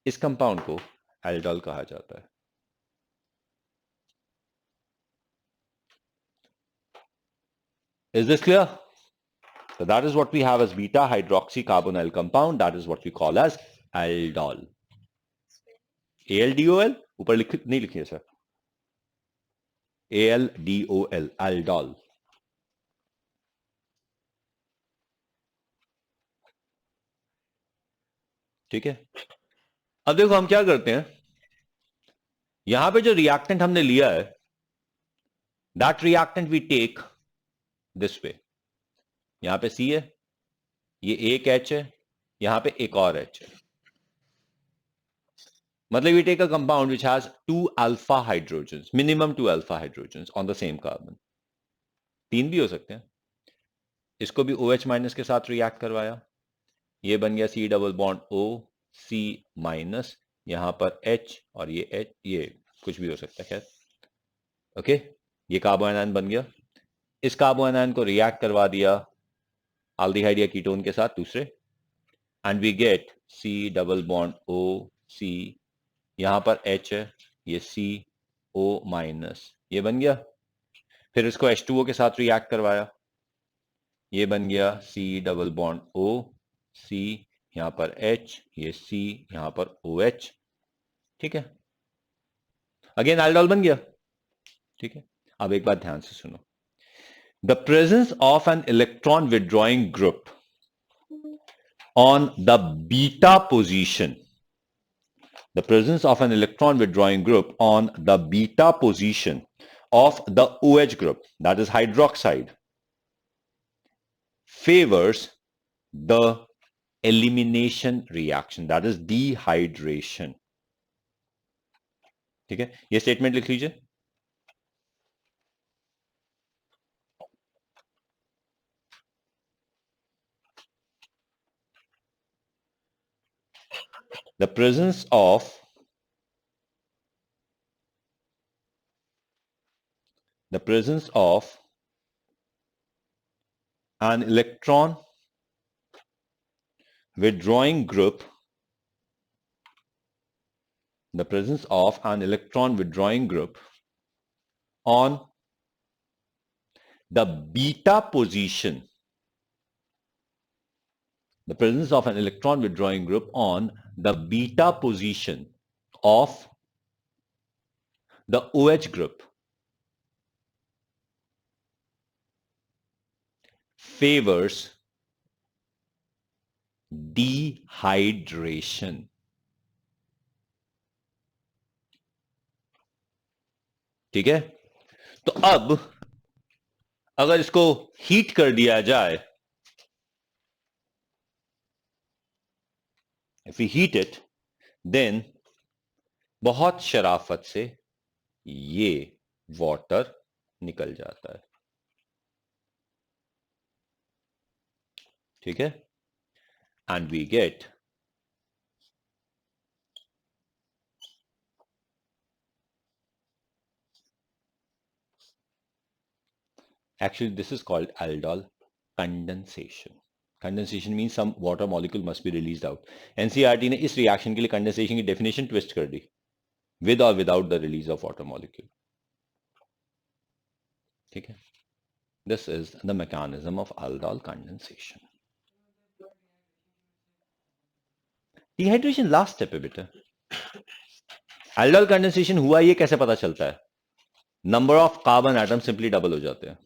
इस compound को aldol कहा जाता है। Is this clear? So that is what we have as beta hydroxy carbonyl compound. That is what we call as aldol. ALDOL ऊपर नहीं लिखिए sir, ALDOL, aldol। ठीक है। अब देखो हम क्या करते हैं, यहां पे जो रिएक्टेंट हमने लिया है, that reactant we take this way. यहां पे C है, ये एक H है, यहां पे एक और H है, मतलब we take a compound which has 2 alpha hydrogens, minimum 2 alpha hydrogens on the same carbon, 3 भी हो सकते हैं। इसको भी OH माइनस के साथ रिएक्ट करवाया, ये बन गया C double bond O C minus, यहां पर H और ये H, ये कुछ भी हो सकता है, खैर ओके। ये कार्बोनाइन बन गया, इस कार्बोनाइन को रिएक्ट करवा दिया एल्डिहाइड या कीटोन के साथ दूसरे, and we get C double bond O C, यहां पर H है, ये CO माइनस, ये बन गया। फिर इसको H2O के साथ रिएक्ट करवाया, ये बन गया C double bond O C, यहां पर H, ये C, यहां पर OH। ठीक है, अगेन एल्डोल बन गया। ठीक है, अब एक बात ध्यान से सुनो, the presence of an electron withdrawing group on the beta position, the presence of an electron withdrawing group on the beta position of the OH group, that is hydroxide, favors the elimination reaction, that is dehydration. ठीक है, ये statement लिख लीजिए। The presence of an electron withdrawing group, the presence of an electron withdrawing group on the beta position, the presence of an electron withdrawing group on the beta position of the OH group favors dehydration. ठीक है, तो अब अगर इसको heat कर दिया जाए, if we heat it, then बहुत शराफत से ये वाटर निकल जाता है। ठीक है, and we get actually this is called aldol condensation. Condensation means some water molecule must be released out. NCERT ने इस रिएक्शन के लिए कंडेंसेशन की डेफिनेशन ट्विस्ट कर दी, with or without the release of water molecule. ठीक है, this is the mechanism of aldol condensation. Dehydration last step है बेटा। aldol condensation हुआ ये कैसे पता चलता है? Number of carbon atom simply double हो जाते हैं।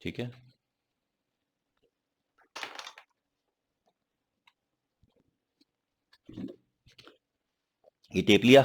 ठीक है, ये टेप लिया,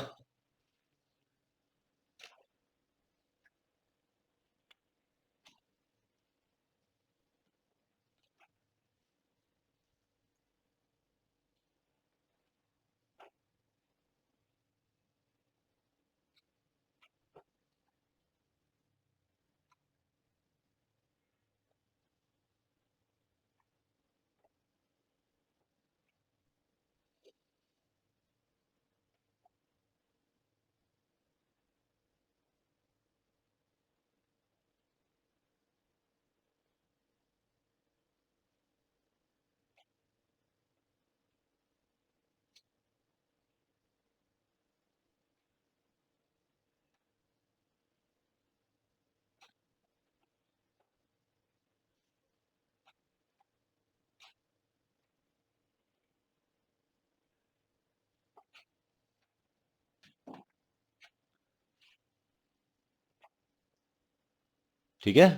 ठीक है,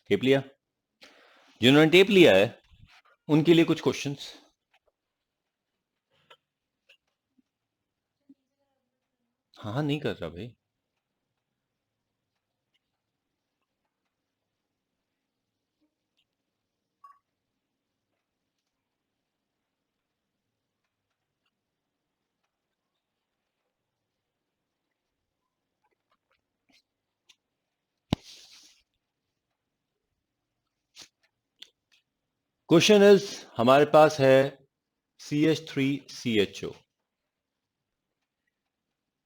टेप लिया। जिन्होंने टेप लिया है उनके लिए कुछ क्वेश्चंस। हाँ नहीं कर रहा भाई। क्वेश्चन इज, हमारे पास है CH3CHO,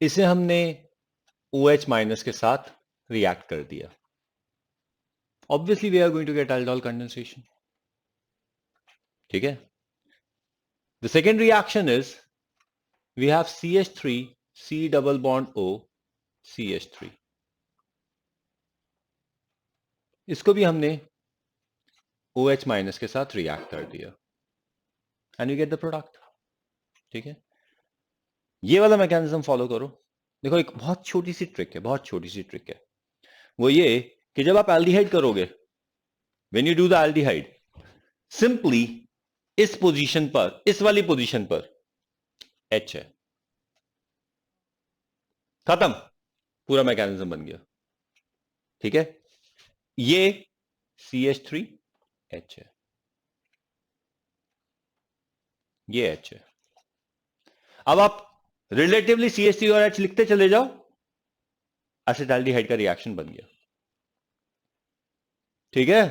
इसे हमने OH माइनस के साथ रिएक्ट कर दिया। Obviously we are going to get aldol condensation. ठीक है? The second reaction is we have CH3, C double bond O, CH3. इसको भी हमने OH माइनस के साथ रिएक्ट कर दिया and you get the product. ठीक है, ये वाला मैकेनिज्म फॉलो करो. देखो एक बहुत छोटी सी ट्रिक है, बहुत छोटी सी ट्रिक है. वो ये कि जब आप एल्डिहाइड करोगे, when you do the aldehyde, simply इस पोजीशन पर, इस वाली पोजीशन पर H है, खत्म, पूरा मैकेनिज्म बन गया. ठीक है, ये CH3H है, ये H है. अब आप रिलेटिवली CH3 और H लिखते चले जाओ, एसिटाल्डिहाइड का रिएक्शन बन गया. ठीक है,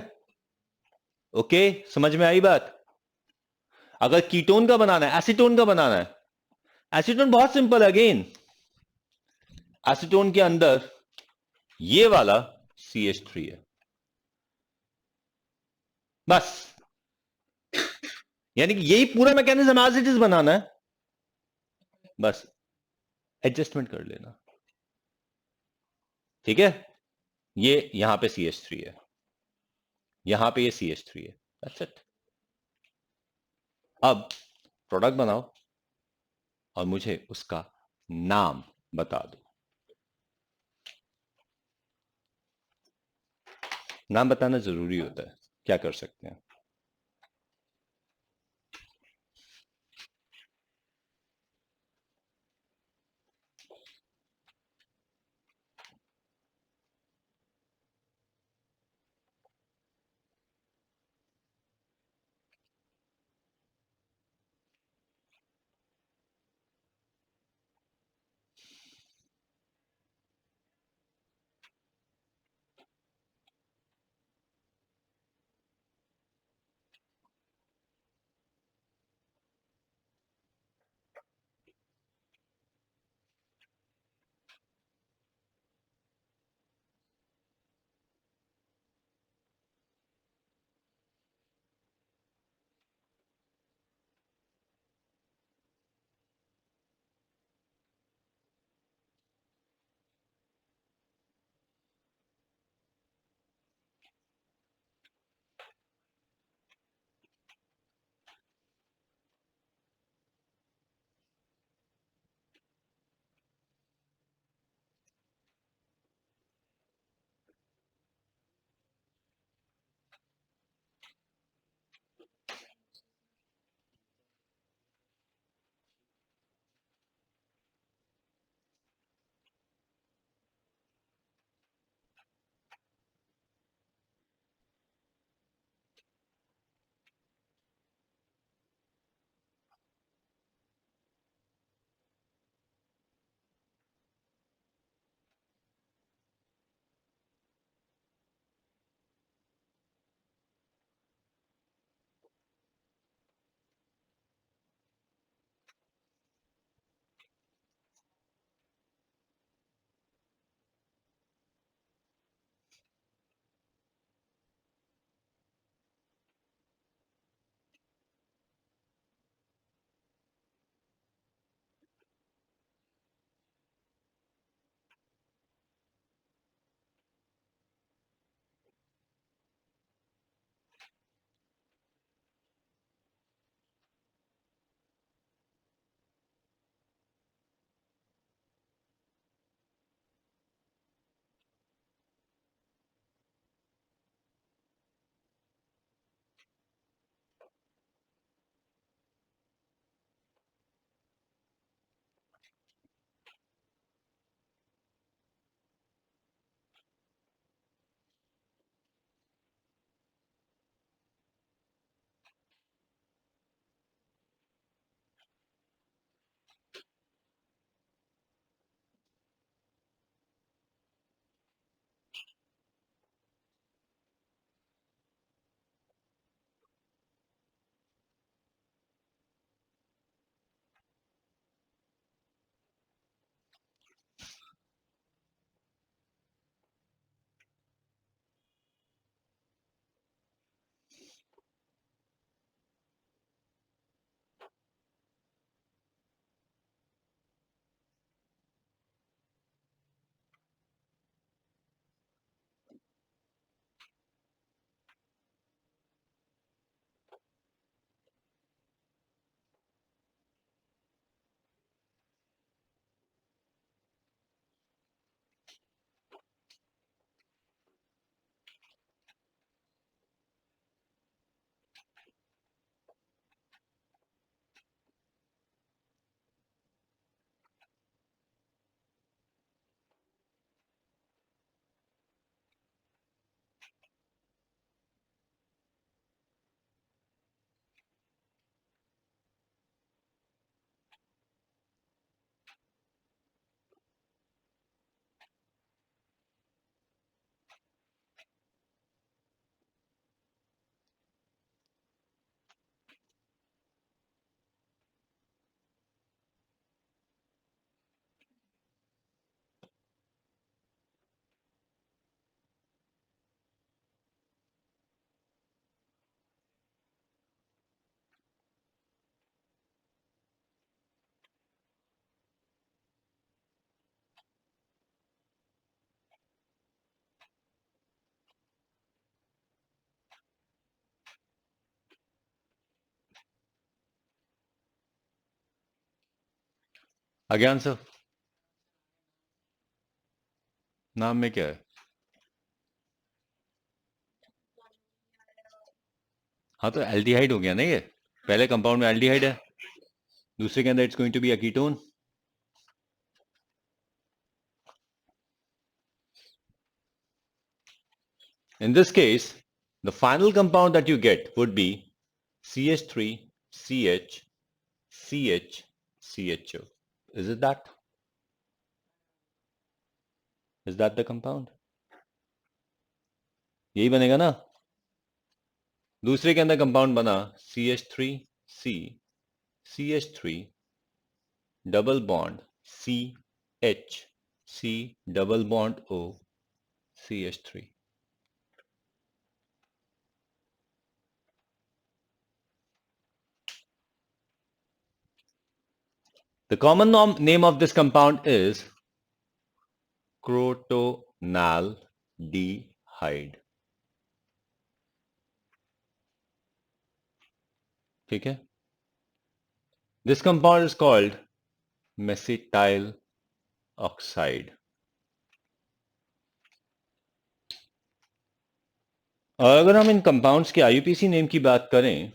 ओके, समझ में आई बात. अगर कीटोन का बनाना है, एसीटोन का बनाना है, एसीटोन बहुत सिंपल है. अगेन एसीटोन के अंदर ये वाला CH3 है, बस. यानी कि यही पूरा मैकेनिज्म एज इट इज बनाना है, बस एडजस्टमेंट कर लेना. ठीक है, ये यहां पे CH3 है, यहां पे ये CH3 है, दैट्स इट. अब प्रोडक्ट बनाओ और मुझे उसका नाम बता दो. नाम बताना जरूरी होता है. क्या कर सकते हैं? आगे आंसर नाम में क्या है? हाँ तो एल्डिहाइड हो गया ना ये, पहले कंपाउंड में एल्डिहाइड है, दूसरे के अंदर it's going to be a ketone. In this case, the final compound that you get would be CH3 CH CH CHO. Is it that? Is that the compound? यही बनेगा ना. दूसरे के अंदर कंपाउंड बना CH3 C CH3 double bond CH C double bond O CH3. The common name of this compound is crotonaldehyde. ठीक है. This compound is called mesityl oxide. और अगर हम इन कंपाउंड्स के आईयूपीसी नेम की बात करें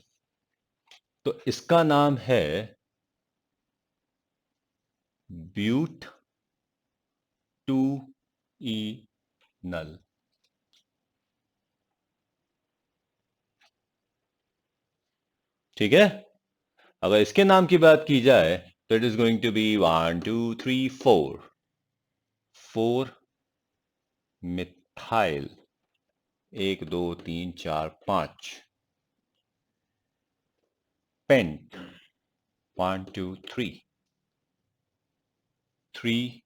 तो इसका नाम है ब्यूट 2 E नल. ठीक है. अगर इसके नाम की बात की जाए तो it is going to be 1 2 3 4 methyl 1 2 3 4 5 pent 1 2 3 3E2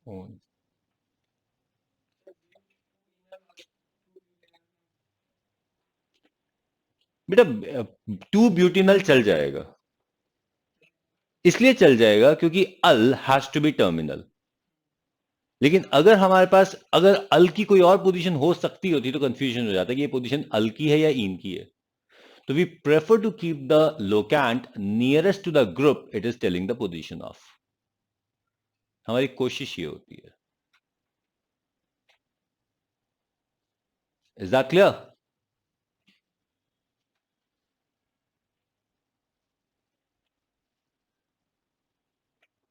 one. बेटा 2 ब्यूटिनल चल जाएगा, इसलिए चल जाएगा क्योंकि al has to be terminal. लेकिन अगर हमारे पास अगर अल की कोई और पोजीशन हो सकती होती तो कंफ्यूजन हो जाता कि ये पोजीशन अल की है या इन की है. तो we prefer to keep the locant nearest to the group it is telling the position of. हमारी कोशिश ये होती है. Is that clear?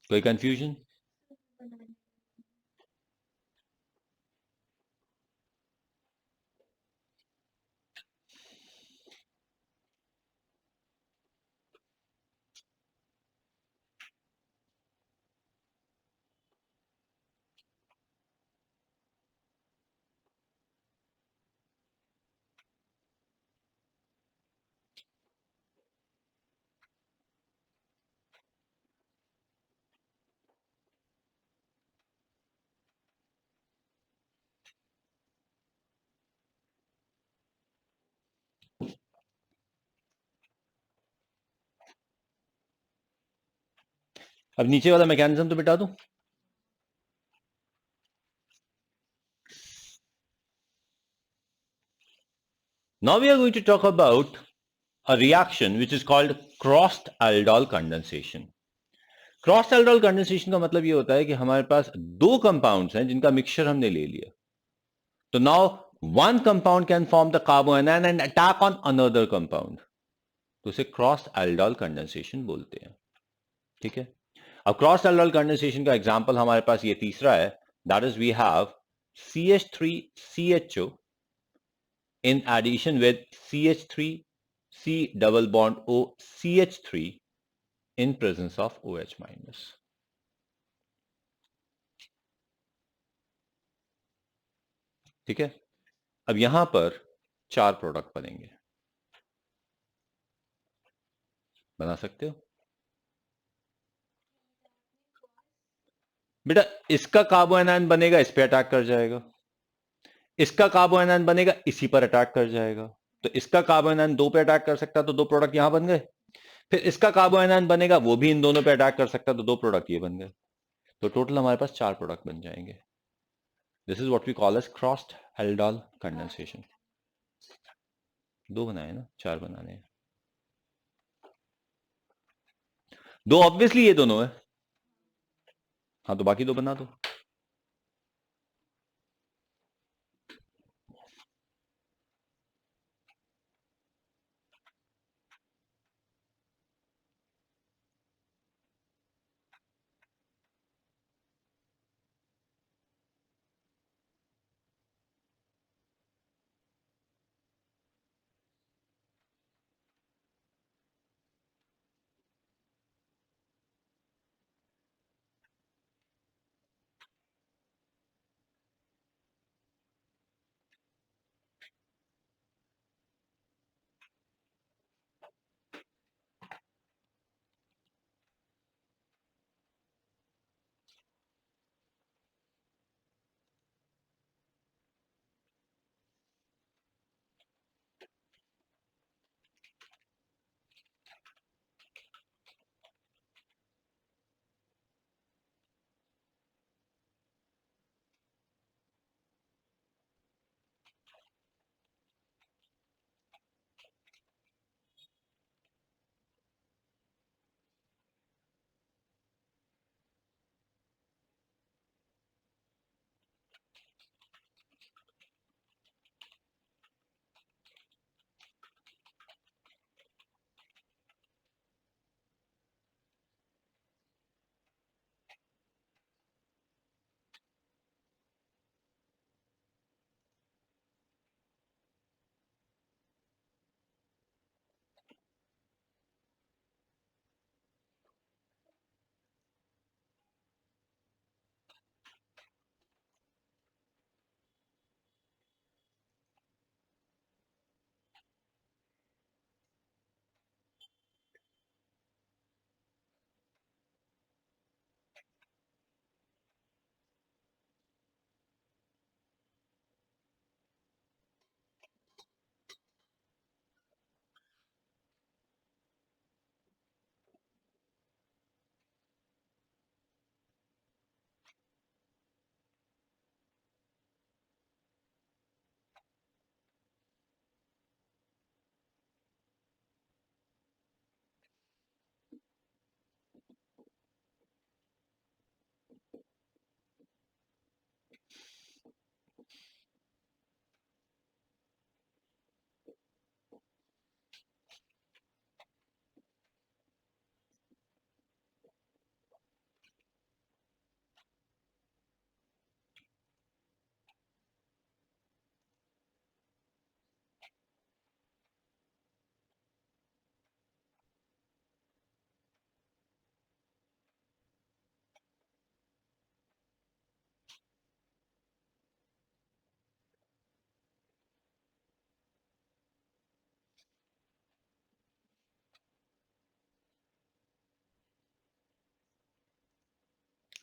कोई कंफ्यूजन? अब नीचे वाला मैकेनिज्म तो बिटा दूं. Now we are going to talk about a reaction which is called crossed aldol condensation. Cross aldol condensation का मतलब ये होता है कि हमारे पास दो कंपाउंड्स हैं जिनका मिक्सचर हमने ले लिया. तो now one compound can form the कार्बोएनायन and attack on another compound. तो उसे क्रॉस एल्डोल कंडेंसेशन बोलते हैं. ठीक है. अब क्रॉस एल्डोल कंडेंसेशन का एग्जांपल हमारे पास ये तीसरा है. That is we have CH3CHO in addition with CH3C double bond O CH3 in presence of OH minus. ठीक है. अब यहां पर 4 प्रोडक्ट बनेंगे. बना सकते हो बेटा. इसका कार्बोएनायन बनेगा, इस पे अटैक कर जाएगा. इसका कार्बोएनायन बनेगा, इसी पर अटैक कर जाएगा. तो इसका कार्बोएनायन 2 पे अटैक कर सकता, तो 2 प्रोडक्ट यहां बन गए. फिर इसका कार्बोएनायन बनेगा, वो भी इन दोनों पे अटैक कर सकता, तो 2 प्रोडक्ट ये बन गए. तो टोटल हमारे पास 4 प्रोडक्ट बन जाएंगे. This is what we call as crossed aldol condensation. दो बनाए ना, चार बनाने हैं। दो ऑब्वियसली ये दोनों है। हाँ तो बाकी दो बना दो।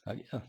आ गया।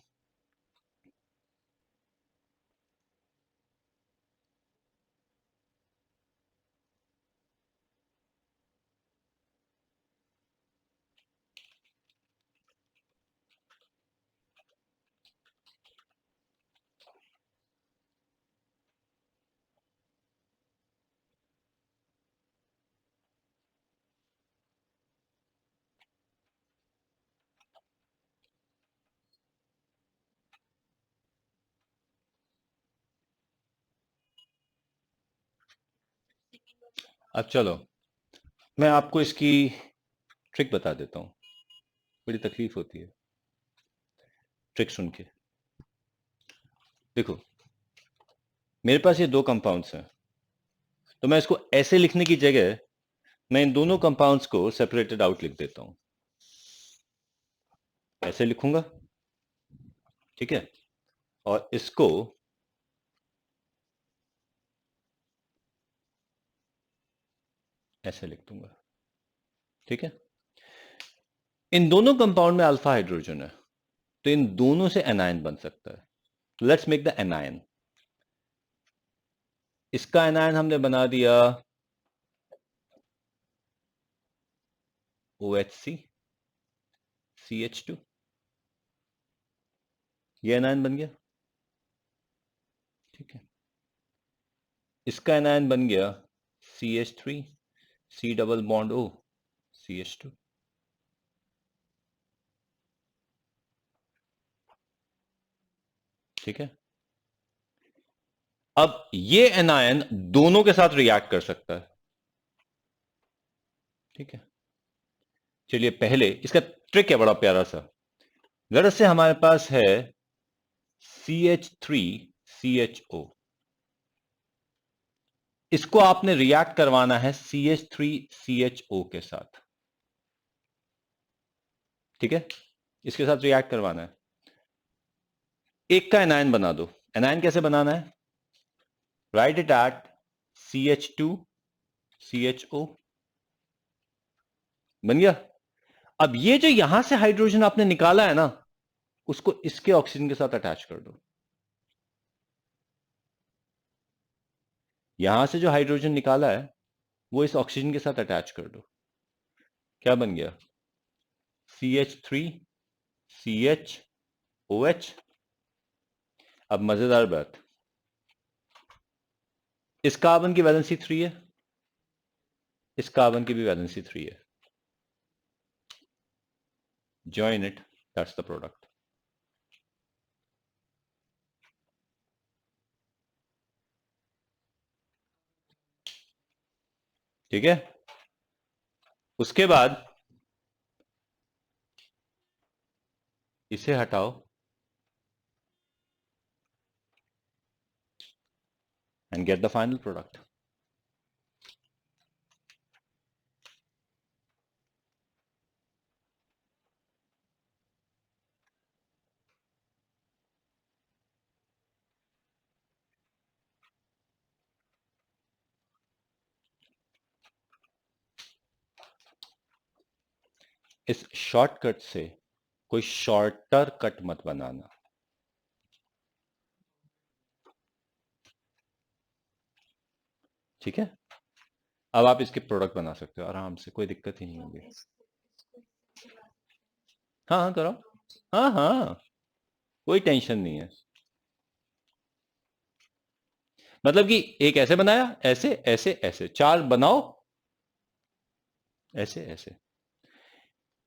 अब चलो मैं आपको इसकी ट्रिक बता देता हूँ। बड़ी तकलीफ होती है ट्रिक सुन के। देखो मेरे पास ये दो कंपाउंड्स हैं, तो मैं इसको ऐसे लिखने की जगह मैं इन दोनों कंपाउंड्स को सेपरेटेड आउट लिख देता हूं। ऐसे लिखूंगा, ठीक है, और इसको ऐसे लिख दूंगा, ठीक है। इन दोनों कंपाउंड में अल्फा हाइड्रोजन है, तो इन दोनों से एनायन बन सकता है। Let's make the anion. इसका एनायन हमने बना दिया OHC CH2। ये एनायन बन गया, ठीक है। इसका एनायन बन गया CH3, C double bond O, CH2। ठीक है, अब ये एनायन दोनों के साथ रिएक्ट कर सकता है। ठीक है, चलिए पहले इसका ट्रिक है बड़ा प्यारा सा। जरा से हमारे पास है CH3CHO, इसको आपने रिएक्ट करवाना है CH3CHO के साथ। ठीक है, इसके साथ रिएक्ट करवाना है, एक का एनायन बना दो। एनायन कैसे बनाना है? राइट इट एट CH2CHO, बन गया। अब ये जो यहां से हाइड्रोजन आपने निकाला है ना, उसको इसके ऑक्सीजन के साथ अटैच कर दो। यहां से जो हाइड्रोजन निकाला है वो इस ऑक्सीजन के साथ अटैच कर दो। क्या बन गया? CH3CHOH। अब मजेदार बात, इस कार्बन की वैलेंसी 3 है, इस कार्बन की भी वैलेंसी 3 है। Join it, that's the product। ठीक है, उसके बाद इसे हटाओ and get the final product। इस शॉर्टकट से कोई शॉर्टर कट मत बनाना। ठीक है, अब आप इसके प्रोडक्ट बना सकते हो आराम से, कोई दिक्कत ही नहीं होगी। हाँ हाँ करो, हाँ हाँ, कोई टेंशन नहीं है। मतलब कि एक ऐसे बनाया, ऐसे ऐसे ऐसे, चार बनाओ, ऐसे ऐसे।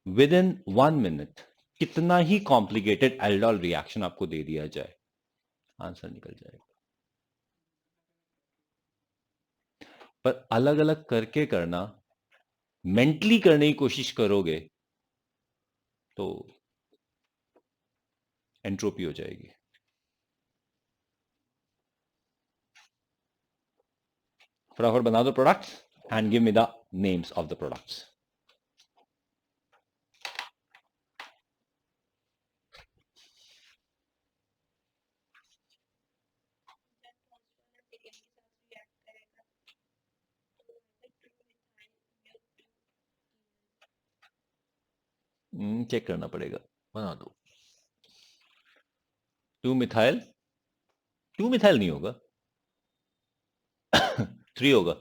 विद इन 1 मिनट कितना ही कॉम्प्लिकेटेड एल्डोल रिएक्शन आपको दे दिया जाए, आंसर निकल जाएगा। पर अलग अलग करके करना, मेंटली करने की कोशिश करोगे तो एंट्रोपी हो जाएगी। फटाफट बना दो products and give me the names of the products. Check करना पड़ेगा, बना दो। 2 मिथाइल, 2 मिथाइल नहीं होगा 3 होगा।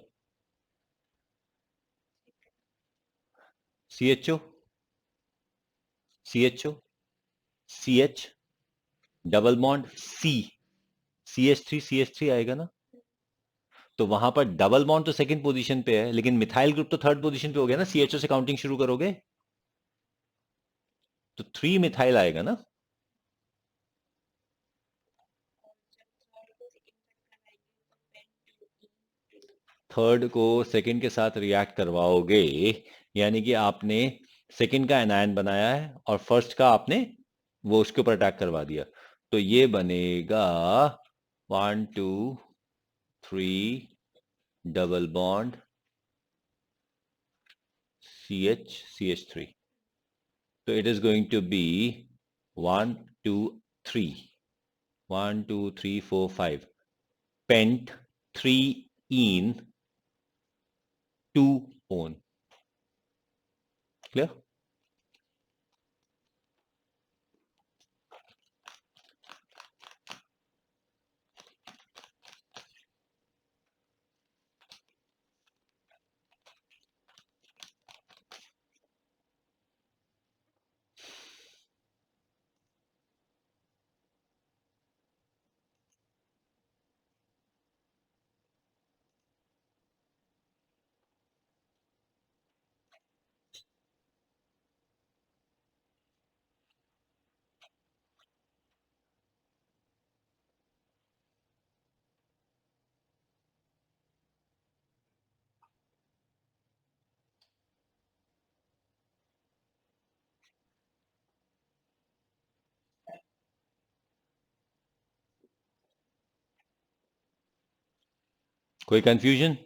CHO, CHO, CH double bond C, CH3 आएगा ना। तो वहां पर डबल बॉन्ड तो सेकंड पोजीशन पे है, लेकिन मिथाइल ग्रुप तो थर्ड पोजीशन पे हो गया ना। CHO से काउंटिंग शुरू करोगे तो 3 मिथाइल आएगा ना। थर्ड को सेकंड के साथ रिएक्ट करवाओगे, यानी कि आपने सेकंड का एनायन बनाया है और फर्स्ट का आपने वो उसके ऊपर अटैक करवा दिया। तो ये बनेगा 1 2 3 डबल बॉन्ड CH3। तो it is going to be 1 2 3, 1 2 3 4 5 pent 3 en 2 one. Clear? कोई कंफ्यूजन?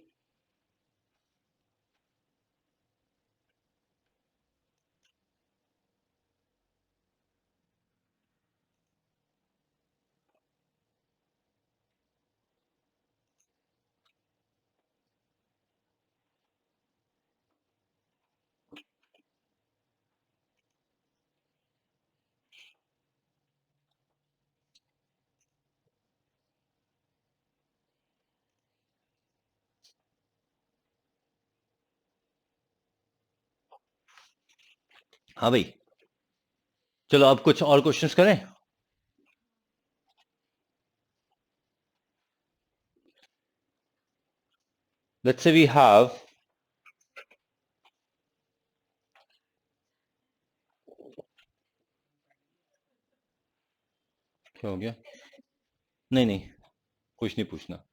हाँ भाई, चलो अब कुछ और क्वेश्चंस करें. लेट्स से वी हैव, क्या हो गया? नहीं नहीं, कुछ नहीं पूछना.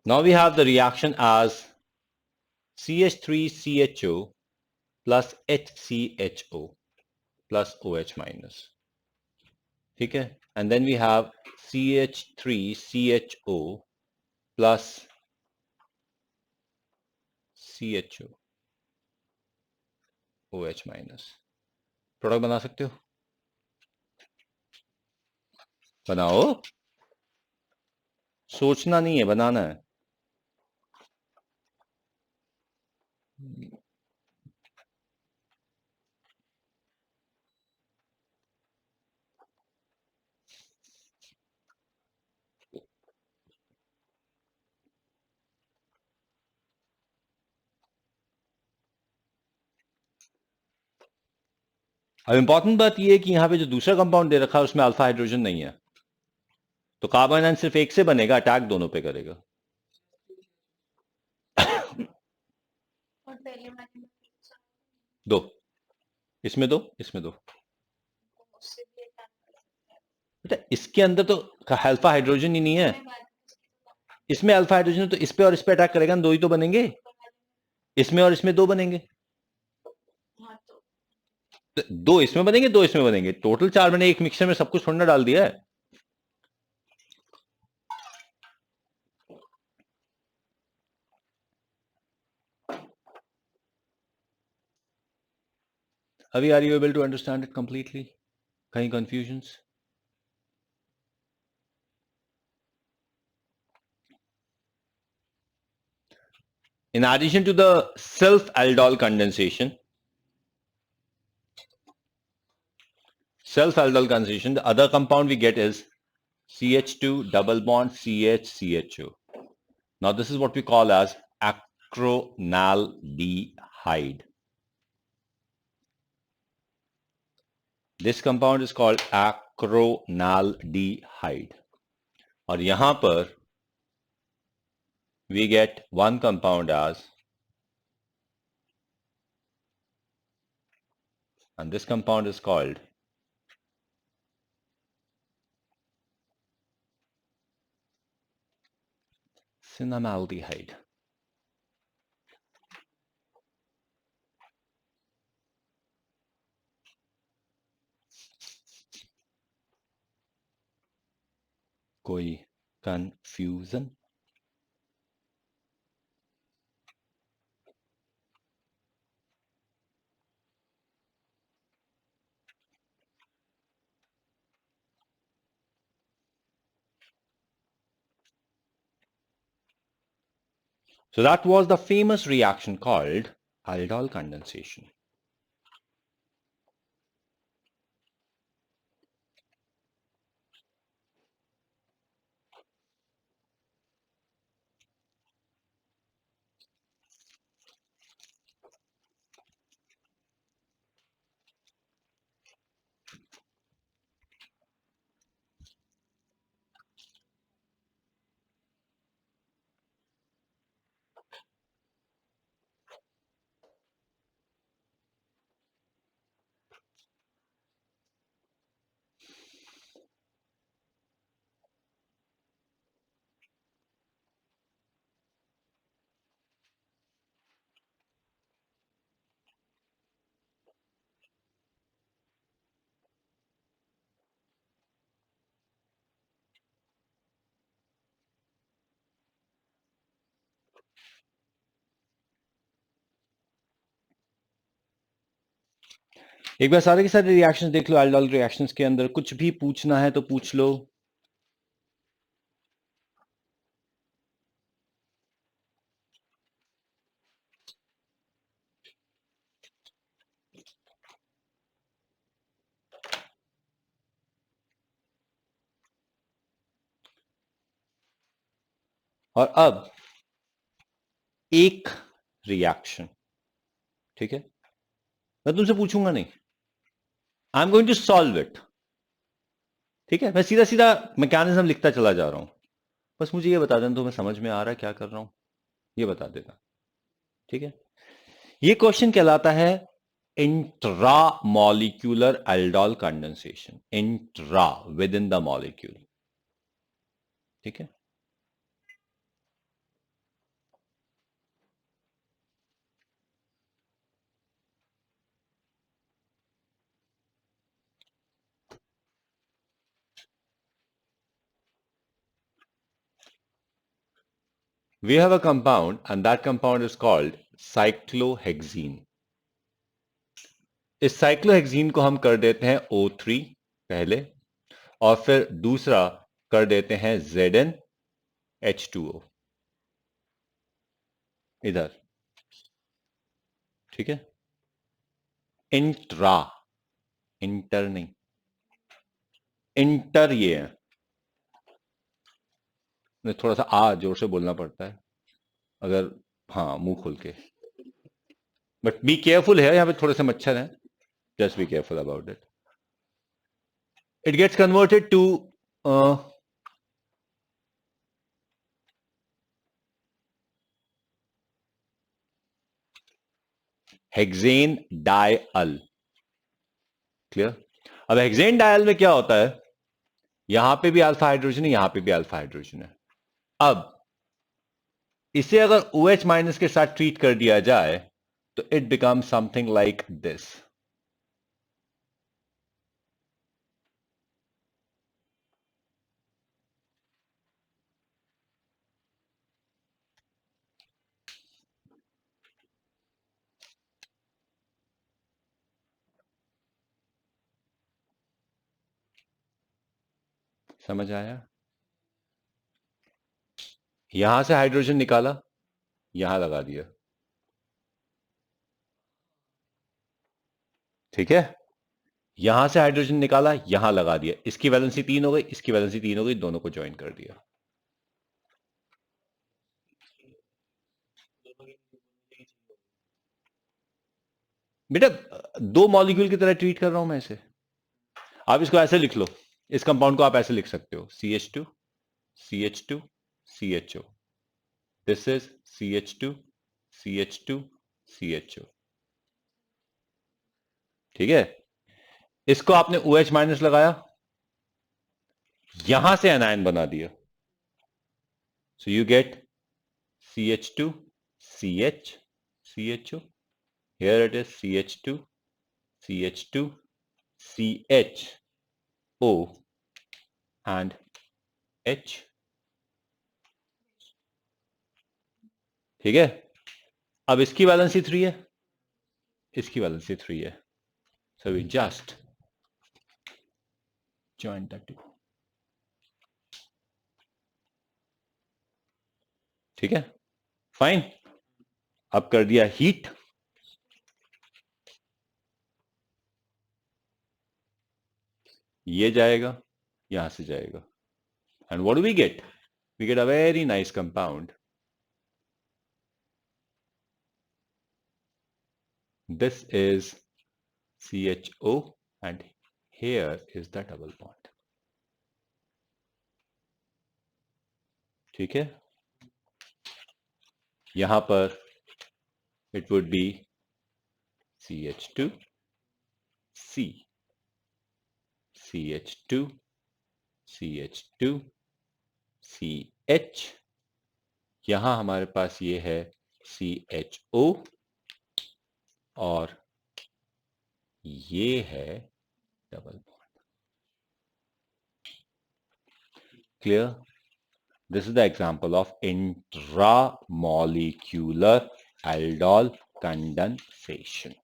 Now we have the reaction as CH3CHO plus HCHO plus OH minus. ठीक है? And then we have CH3CHO plus CHO OH minus. Product बना सकते हो? बनाओ. सोचना नहीं है, बनाना है. अब इंपॉर्टेंट बात यह है कि यहां पे जो दूसरा कंपाउंड दे रखा है उसमें अल्फा हाइड्रोजन नहीं है, तो कार्बन आयन सिर्फ एक से बनेगा, अटैक दोनों पे करेगा. दो, इसमें दो, इसमें दो. बेटा इसके अंदर तो अल्फा हाइड्रोजन ही नहीं है. इसमें अल्फा हाइड्रोजन है तो इस पे और इस पे अटैक करेगा ना, दो ही तो बनेंगे. इसमें और इसमें दो बनेंगे. तो दो इसमें बनेंगे, दो इसमें बनेंगे, टोटल चार बने. एक मिक्सर में सब कुछ थोड़ा डाल दिया है. अभी are you able to understand it completely? कहीं confusions? In addition to the self-aldol condensation, the other compound we get is CH2 double bond CH-CHO. Now this is what we call as acronaldehyde. This compound is called acronaldehyde. और यहां पर we get one compound as, and this compound is called cinnamaldehyde. कोई confusion? So that was the famous reaction called aldol condensation. एक बार सारे के सारे reactions देख लो। Aldol reactions के अंदर कुछ भी पूछना है तो पूछ लो। और अब एक रिएक्शन, ठीक है, मैं तुमसे पूछूंगा नहीं, I am going to solve it. ठीक है, मैं सीधा सीधा मैकेनिज्म लिखता चला जा रहा हूं। बस मुझे ये बता देना तुम्हें समझ में आ रहा है क्या कर रहा हूं, ये बता देना। ठीक है, ये क्वेश्चन कहलाता है intra molecular aldol condensation. Intra, with in the molecule. ठीक है, we have a compound and that compound is called cyclohexene. इस साइक्लोहेक्सीन को हम कर देते हैं O3 पहले, और फिर दूसरा कर देते हैं ZnH2O इधर। ठीक है, इंट्रा, इंटर नहीं, इंटर ये है। थोड़ा सा आ जोर से बोलना पड़ता है अगर, हाँ, मुंह खोल के। बट बी केयरफुल है, यहां पे थोड़े से मच्छर हैं, just be careful about it. It gets converted to hexane diol. Clear? अब हेक्सेन डायल में क्या होता है, यहां पे भी अल्फा हाइड्रोजन है, यहां पे भी अल्फा हाइड्रोजन है। अब इसे अगर OH माइनस के साथ ट्रीट कर दिया जाए तो it become something like this. समझ आया? यहां से हाइड्रोजन निकाला, यहां लगा दिया। ठीक है, यहां से हाइड्रोजन निकाला, यहां लगा दिया। इसकी वैलेंसी 3 हो गई, इसकी वैलेंसी 3 हो गई, दोनों को ज्वाइन कर दिया। बेटा, दो मॉलिक्यूल की तरह ट्रीट कर रहा हूं मैं इसे। आप इसको ऐसे लिख लो, इस कंपाउंड को आप ऐसे लिख सकते हो, CH2 CH2 CHO। This is CH2 CH2 CHO। ठीक है, इसको आपने OH माइनस लगाया, यहां से एनायन बना दिया। So you get CH2 CH CHO। Here it is CH2 CH2 CHO and H। ठीक है, अब इसकी वैलेंसी 3 है, इसकी वैलेंसी 3 है। So we just join the two. ठीक है, फाइन। अब कर दिया हीट, ये जाएगा, यहां से जाएगा, and what do we get? We get a very nice compound. This is CHO and here is the double bond। ठीक है, यहां पर it would be CH2 C CH2 CH2 CH। यहां हमारे पास ये है CHO और ये है double bond. Clear? This is the example of intramolecular aldol condensation।